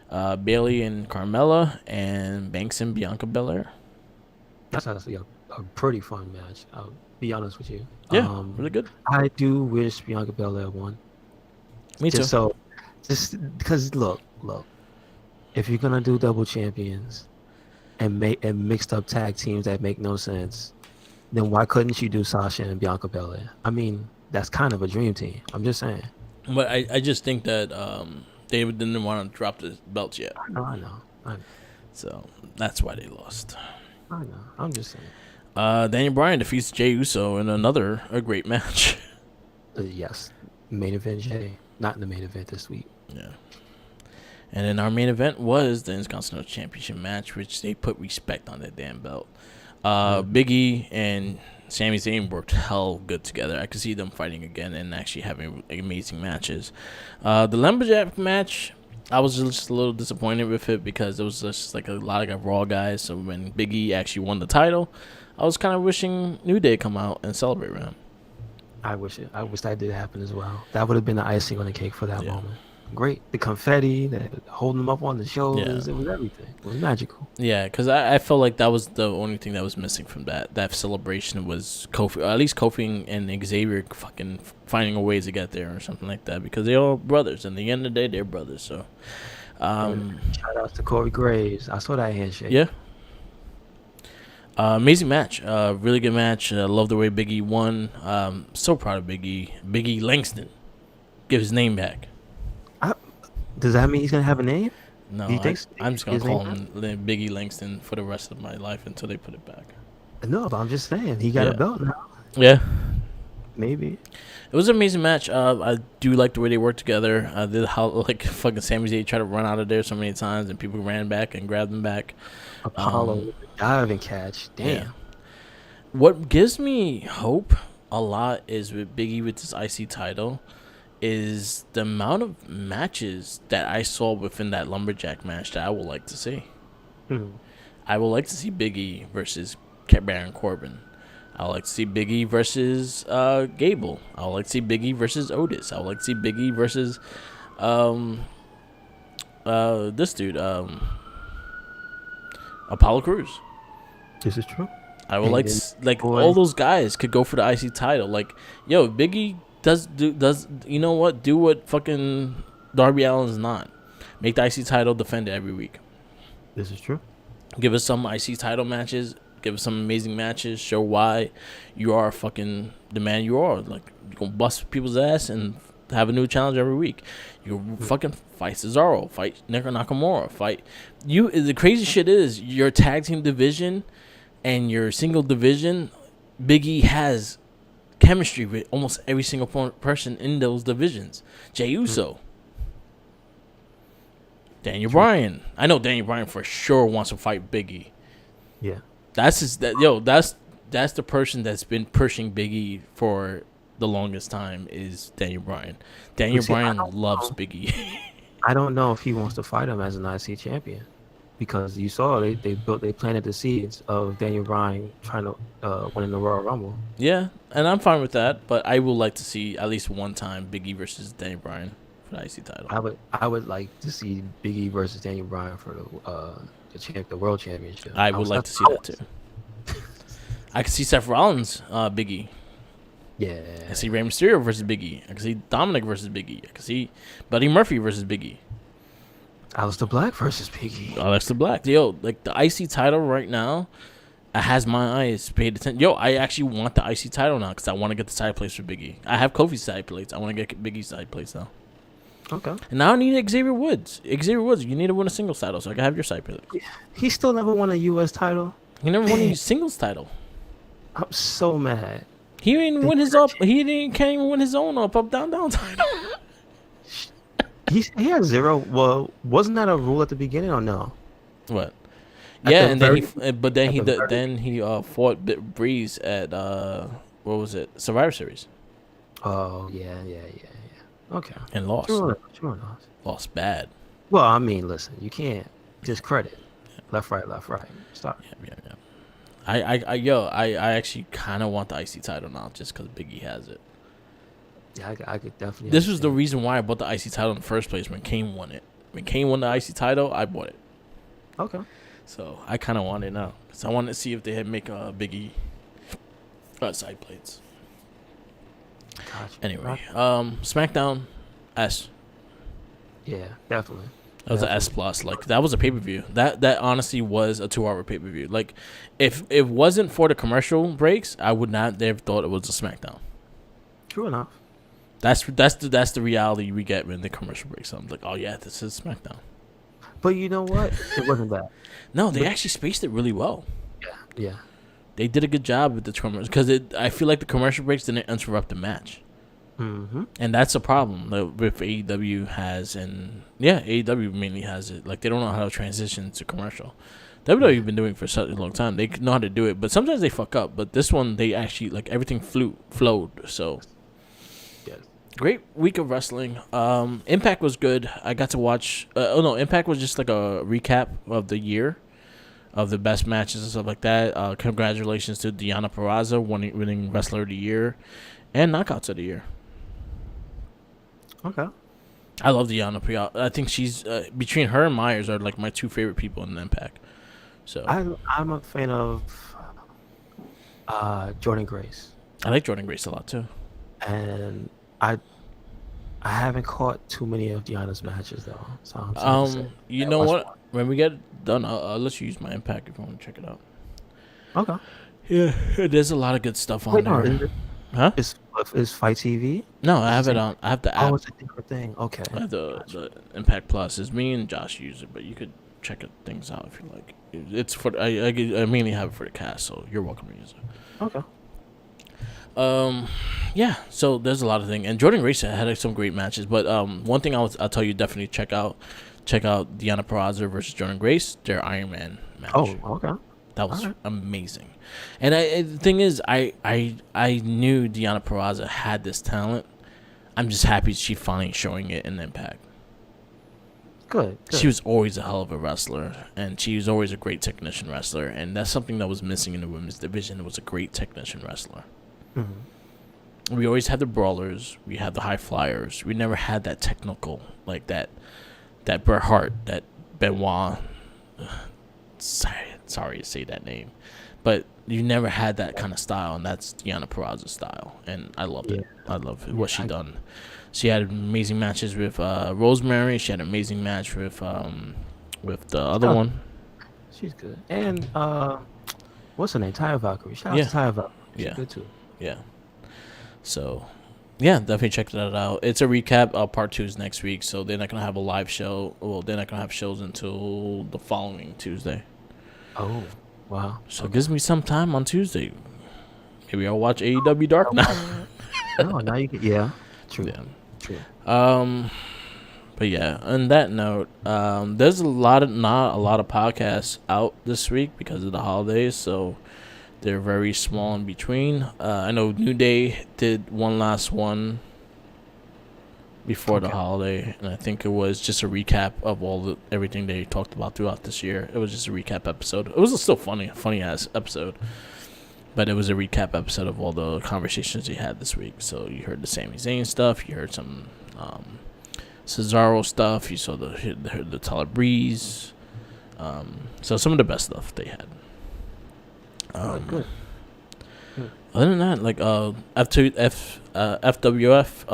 Bayley and Carmella, and Banks and Bianca Belair. That's actually a pretty fun match. I'll be honest with you. Yeah, really good. I do wish Bianca Belair won. Me too. Just because look, if you're gonna do double champions and mixed up tag teams that make no sense, then why couldn't you do Sasha and Bianca Belair? I mean, that's kind of a dream team. I'm just saying. But I just think that David didn't want to drop the belts yet. I know. So that's why they lost. I know. I'm just saying. Daniel Bryan defeats Jey Uso in a great match. Yes. Main event Jey. not in the main event this week. Yeah. And then our main event was the Intercontinental Championship match, which they put respect on that damn belt. Big E and Sami Zayn worked hell good together. I could see them fighting again and actually having amazing matches. The Lumberjack match, I was just a little disappointed with it because it was just like a lot of Raw guys. So when Big E actually won the title, I was kind of wishing New Day come out and celebrate with him. I wish that did happen as well. That would have been the icing on the cake for that Yeah. moment. Great, the confetti, holding them up on the shoulders. Yeah. It was everything. It was magical. Yeah, because I felt like that was the only thing that was missing from that celebration was Kofi, at least Kofi and Xavier fucking finding a way to get there or something like that because they're all brothers. And at the end of the day, they're brothers. So, Shout out to Corey Graves. I saw that handshake. yeah. Amazing match. Really good match. Love the way Big E won. So proud of Big E. Big E Langston. Give his name back. Does that mean he's gonna have a name? No, He thinks I'm just going to his call name him Big E Langston for the rest of my life until they put it back. No, but I'm just saying he got Yeah. a belt now. Yeah. Maybe. It was an amazing match. I do like the way they worked together. How like fucking Sami Zayn tried to run out of there so many times and people ran back and grabbed him back. Apollo with the diving catch. Damn. Yeah. What gives me hope a lot is with Big E with this IC title is the amount of matches that I saw within that Lumberjack match that I would like to see. Mhm. I would like to see Big E versus Baron Corbin. I would like to see Big E versus Gable. I would like to see Big E versus Otis. I would like to see Big E versus this dude, Apollo Crews. This is true. I would And like then like boy- all those guys could go for the IC title. Like, yo, Big E does you know what? Do what fucking Darby Allin's not. Make the IC title, defend it every week. This is true. Give us some IC title matches. Give us some amazing matches. Show why you are fucking the man you are. Like, you gonna bust people's ass and have a new challenge every week. You fucking fight Cesaro, fight Nakamura, fight you. The crazy shit is your tag team division and your single division. Big E has chemistry with almost every single person in those divisions. Jey Uso. Daniel Bryan. I know Daniel Bryan for sure wants to fight Big E. Yeah. That's the person that's been pushing Big E for the longest time is Daniel Bryan. Daniel See, Bryan loves Big E. I don't know if he wants to fight him as an IC champion, because you saw they planted the seeds of Daniel Bryan trying to win in the Royal Rumble. Yeah, and I'm fine with that, but I would like to see at least one time Big E versus Daniel Bryan for the IC title. I would like to see Big E versus Daniel Bryan for the world championship. I would like to see that too. I could see Seth Rollins, Big E. Yeah. I could see Rey Mysterio versus Big E. I could see Dominic versus Big E. I could see Buddy Murphy versus Big E. Aleister Black versus Big E. Aleister Black. Yo, like the IC title right now has my eyes paid attention. Yo, I actually want the IC title now because I want to get the side plates for Big E. I have Kofi's side plates. I want to get Big E's side plates now. Okay. And now I need Xavier Woods. Xavier Woods, you need to win a singles title so I can have your side plates. He still never won a U.S. title. He never won a singles title. I'm so mad. He didn't win his up. Can't even win his own up down title. He had zero. Well, wasn't that a rule at the beginning or no? What? At Yeah, the and very- then he fought Breeze at what was it? Survivor Series Oh yeah. Okay. and lost. Sure enough. Lost bad. Well, I mean, listen, you can't discredit left, right. Stop. Yeah. I actually kind of want the IC title now just because Big E has it. Yeah, I could definitely. This was the understand. reason why I bought the IC title in the first place when Kane won it. When Kane won the IC title, I bought it. Okay. So I kind of want it now because I wanted to see if they had make a Big E side plates. Gotcha. Anyway, SmackDown S. Yeah, definitely. That was an S plus. Like that was a pay per view. That honestly was a 2-hour pay per view. Like if it wasn't for the commercial breaks, I would not have thought it was a SmackDown. True enough. That's the reality we get when the commercial breaks. I'm like, oh yeah, this is SmackDown. But you know what? It wasn't that. No, they actually spaced it really well. Yeah. They did a good job with the commercials because I feel like the commercial breaks didn't interrupt the match. Mm-hmm. And that's a problem that with AEW has, and yeah, AEW mainly has it. Like they don't know how to transition to commercial. WWE Yeah. been doing it for such a long time. They know how to do it, but sometimes they fuck up. But this one, they actually like everything flowed. So Yes. great week of wrestling. Impact was good. I got to watch. Oh no, Impact was just like a recap of the year of the best matches and stuff like that. Congratulations to Deonna Purrazzo winning Wrestler of the Year and Knockouts of the Year. Okay. I love Deonna Purrazzo. I think she's between her and Myers are like my two favorite people in Impact. So I'm a fan of Jordan Grace, I like Jordan Grace a lot too. and I haven't caught too many of Deanna's matches though, so I'm sad to say. You I know watched what? When we get done, I'll let you use my Impact if you want to check it out. one. Okay. Yeah, there's a lot of good stuff on Wait, no, there. Huh? is Fight TV? No, I Is have it it on. I have the Oh, app. it's a different thing. Okay. I have Gotcha. the Impact Plus. Is me and Josh use it, but you could check things out if you like. It's for I mainly have it for the cast, so you're welcome to use it. Okay. Yeah. So there's a lot of things, and Jordan Grace had like, some great matches. But one thing I'll tell you definitely check out Deonna Purrazzo versus Jordan Grace, their Iron Man match. Oh, okay. That was Alright. amazing. And the thing is, I knew Deonna Purrazzo had this talent. I'm just happy she finally showing it in Impact. Good. She was always a hell of a wrestler, and she was always a great technician wrestler, and that's something that was missing in the women's division. It was a great technician wrestler. We always had the brawlers, we had the high flyers. We never had that technical, like that Bret Hart, that Benoit. Sorry to say that name, but you never had that kind of style, and that's Deonna Purrazzo's style, and I loved it. I love what she done. She had amazing matches with Rosemary. She had an amazing match with the other one. She's good. And what's her name? Taya Valkyrie. Shout out Yeah. to Taya Valkyrie. She's Yeah. good too. Yeah. So, yeah, definitely check that out. It's a recap. Part 2 is next week, so they're not gonna have a live show. Well, they're not gonna have shows until the following Tuesday. Oh, wow. So it gives me some time on Tuesday. Maybe I'll watch AEW Dark now. No, now you can. Yeah. True. Yeah. True. But yeah, on that note, there's not a lot of podcasts out this week because of the holidays, so they're very small in between. I know New Day did one last one before the holiday, and I think it was just a recap of everything they talked about throughout this year. It was just a recap episode. It was still funny ass episode, but it was a recap episode of all the conversations they had this week. So you heard the Sami Zayn stuff, you heard some Cesaro stuff, you saw the Tyler Breeze. So some of the best stuff they had. Good. Other than that, like FWF, FWF,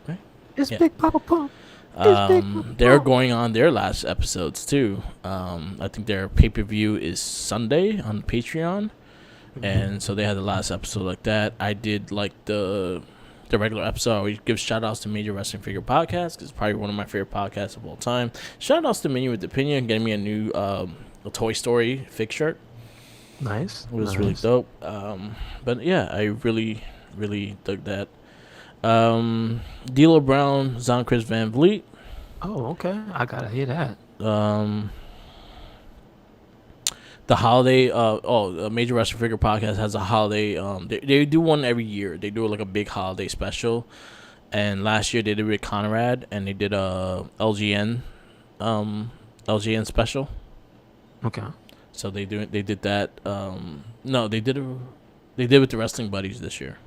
right? It's Yeah. Big Papa Pump. They're going on their last episodes too. I think their pay-per-view is Sunday on Patreon, and so they had the last episode like that. I did like the regular episode. I always give shout outs to Major Wrestling Figure Podcast because it's probably one of my favorite podcasts of all time. Shout outs to Menu with Opinion getting me a new a Toy Story fig shirt. Nice. It was really dope. But yeah, I really dug that. D'Lo Brown, Zon Chris Van Vliet. Oh, okay. I gotta hear that. The holiday Major Wrestling Figure Podcast has a holiday they do one every year. They do like a big holiday special, and last year they did it with Conrad, and they did a LGN special. Okay. So they did that. No, they did with the Wrestling Buddies this year.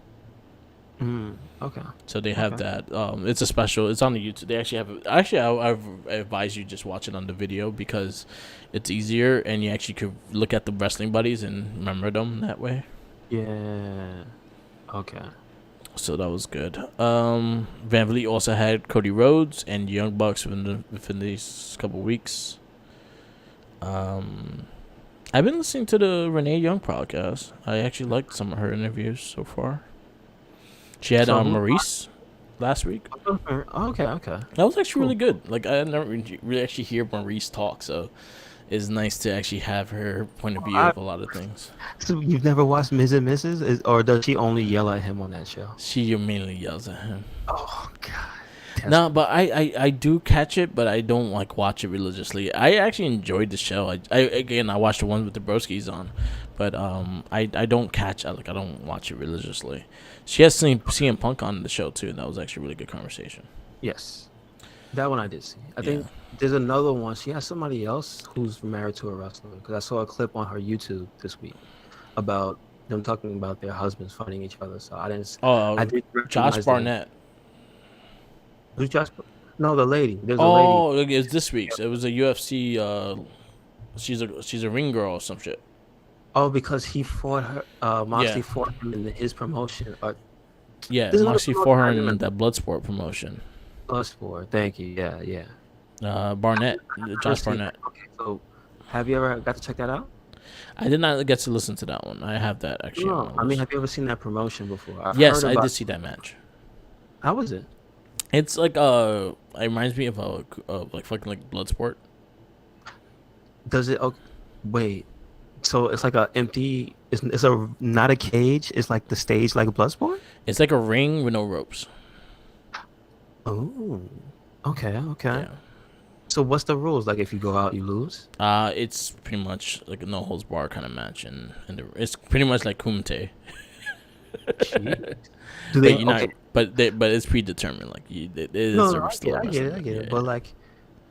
Okay. So they have that. It's a special. It's on the YouTube. They actually have. I advise you just watch it on the video because it's easier, and you actually could look at the Wrestling Buddies and remember them that way. Yeah. Okay. So that was good. Van Vliet also had Cody Rhodes and Young Bucks within these couple weeks. I've been listening to the Renee Young podcast. I actually liked some of her interviews so far. She had Maurice last week. Okay. That was actually really good. Like I never really actually hear Maurice talk, so it's nice to actually have her point of view I, of a lot of things. so you've never watched Ms. and Mrs. Or does she only yell at him on that show? She mainly yells at him. Oh God, that's No, but I do catch it, but I don't like watch it religiously. I actually enjoyed the show. I watched the one with the broskies on, but I don't catch I don't watch it religiously. She has CM Punk on the show too, and that was actually a really good conversation. yes. That one I did see. I Yeah. think there's another one. She has somebody else who's married to a wrestler because I saw a clip on her YouTube this week about them talking about their husbands fighting each other. So I Oh, did Josh recognize them. Barnett. Who's Josh? No, the lady. There's a lady. Oh, it was this week's. It was a UFC. She's a ring girl or some shit. Oh, because he fought her. Moxley Yeah. fought him in his promotion. Yeah, There's another Moxley promotion for I her in remember. that Bloodsport promotion. Bloodsport. Thank you. Yeah, yeah. Barnett, Josh Interesting. Barnett. Okay, so have you ever got to check that out? I did not get to listen to that one. I have that actually on No. my I mean, list. have you ever seen that promotion before? I've Yes, heard I about. did see that match. How was it? It's like it reminds me of like fucking like Bloodsport. Does it? Okay, wait. So it's like a empty. It's a not a cage. It's like the stage, like Bloodsport. It's like a ring with no ropes. Oh. Okay. Okay. Yeah. So what's the rules? Like if you go out, you lose. It's pretty much like a no holds bar kind of match, and it's pretty much like Kumite. Jeez. Do But they? you're not. Okay. But it's predetermined. Like it is No, a no, still a I get it. wrestling. I get Yeah. it. But like,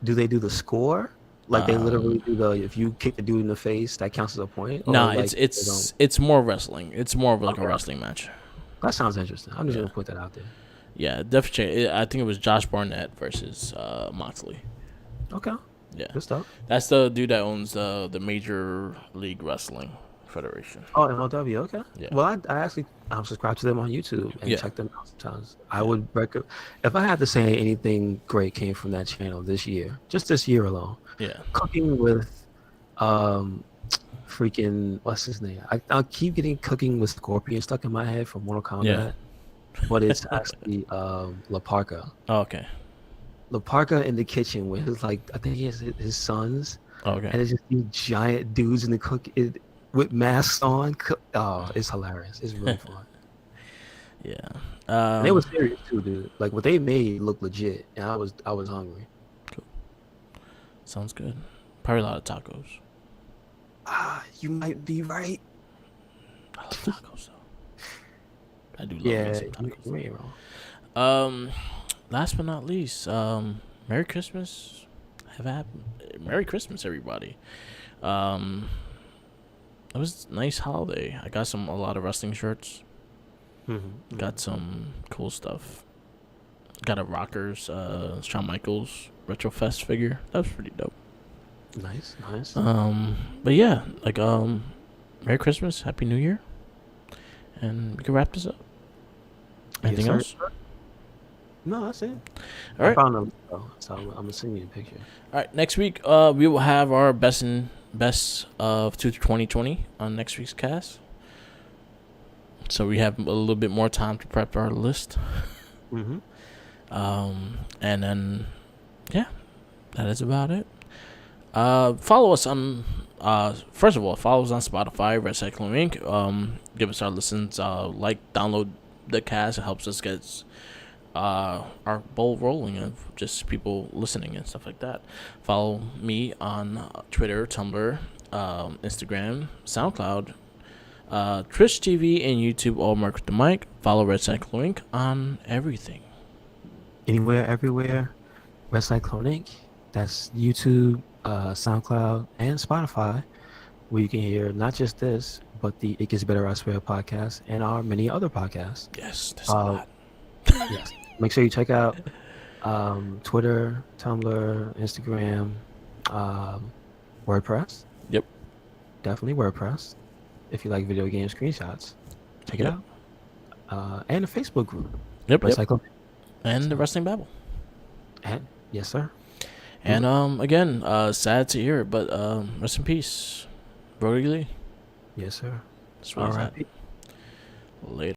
do they do the score? Like they literally do the if you kick the dude in the face, that counts as a point. Or No, like they it's more wrestling. It's more of like a Okay. wrestling match. That sounds interesting. I'm just Yeah. gonna put that out there. Yeah, definitely. I think it was Josh Barnett versus Moxley. Okay. Yeah, Good stuff. that's the dude that owns the Major League Wrestling Federation. Oh, MLW. Okay. Yeah. Well, I actually I'm subscribed to them on YouTube and Yeah. check them out sometimes. I would recommend if I had to say anything great came from that channel this year, just this year alone. Yeah. Cooking with, freaking what's his name? I keep getting Cooking with Scorpion stuck in my head from Mortal Kombat, Yeah. but it's actually La Parka. Oh, okay. La Parka in the kitchen with his I think he has his sons. Oh, okay. And it's just these giant dudes in the with masks on. Oh, it's hilarious. It's really fun. Yeah. And they were serious too, dude. Like what they made looked legit, and I was hungry. Sounds good. Probably a lot of tacos. You might be right. I love tacos though. I do love Yeah, me some you tacos. ain't wrong. Last but not least, Merry Christmas. Merry Christmas, everybody. It was a nice holiday. I got a lot of wrestling shirts. Mm-hmm. Got some cool stuff. Got a Rockers, Shawn Michaels Retrofest figure. That was pretty dope. Nice. But yeah, Merry Christmas, Happy New Year, and we can wrap this up. Anything Yes, else? sir. No, that's it. All right. I found them, so I'm gonna send you a picture. All right. Next week, we will have our best of 2020 on next week's cast. So we have a little bit more time to prep our list. Mm-hmm. And then, yeah, that is about it. Follow us on, first of all, follow us on Spotify, Red Cyclone Inc. Give us our listens, download the cast. It helps us get our ball rolling of just people listening and stuff like that. Follow me on Twitter, Tumblr, Instagram, SoundCloud, Twitch TV, and YouTube, all Mark with the Mic. Follow Red Cyclone Inc. on everything. Anywhere, everywhere. Red Cyclone Inc. That's YouTube, SoundCloud, and Spotify, where you can hear not just this, but the It Gets Better I Swear podcast and our many other podcasts. Yes, that's a lot. Yes. Make sure you check out Twitter, Tumblr, Instagram, WordPress. Yep. Definitely WordPress. If you like video game screenshots, check it Yep. out. And a Facebook group. Yep. Red Cyclone. And the Wrestling Babble. And yes, sir. And again, sad to hear it, but rest in peace, Brody Lee. Yes, sir. That's where All he's right. at. Later.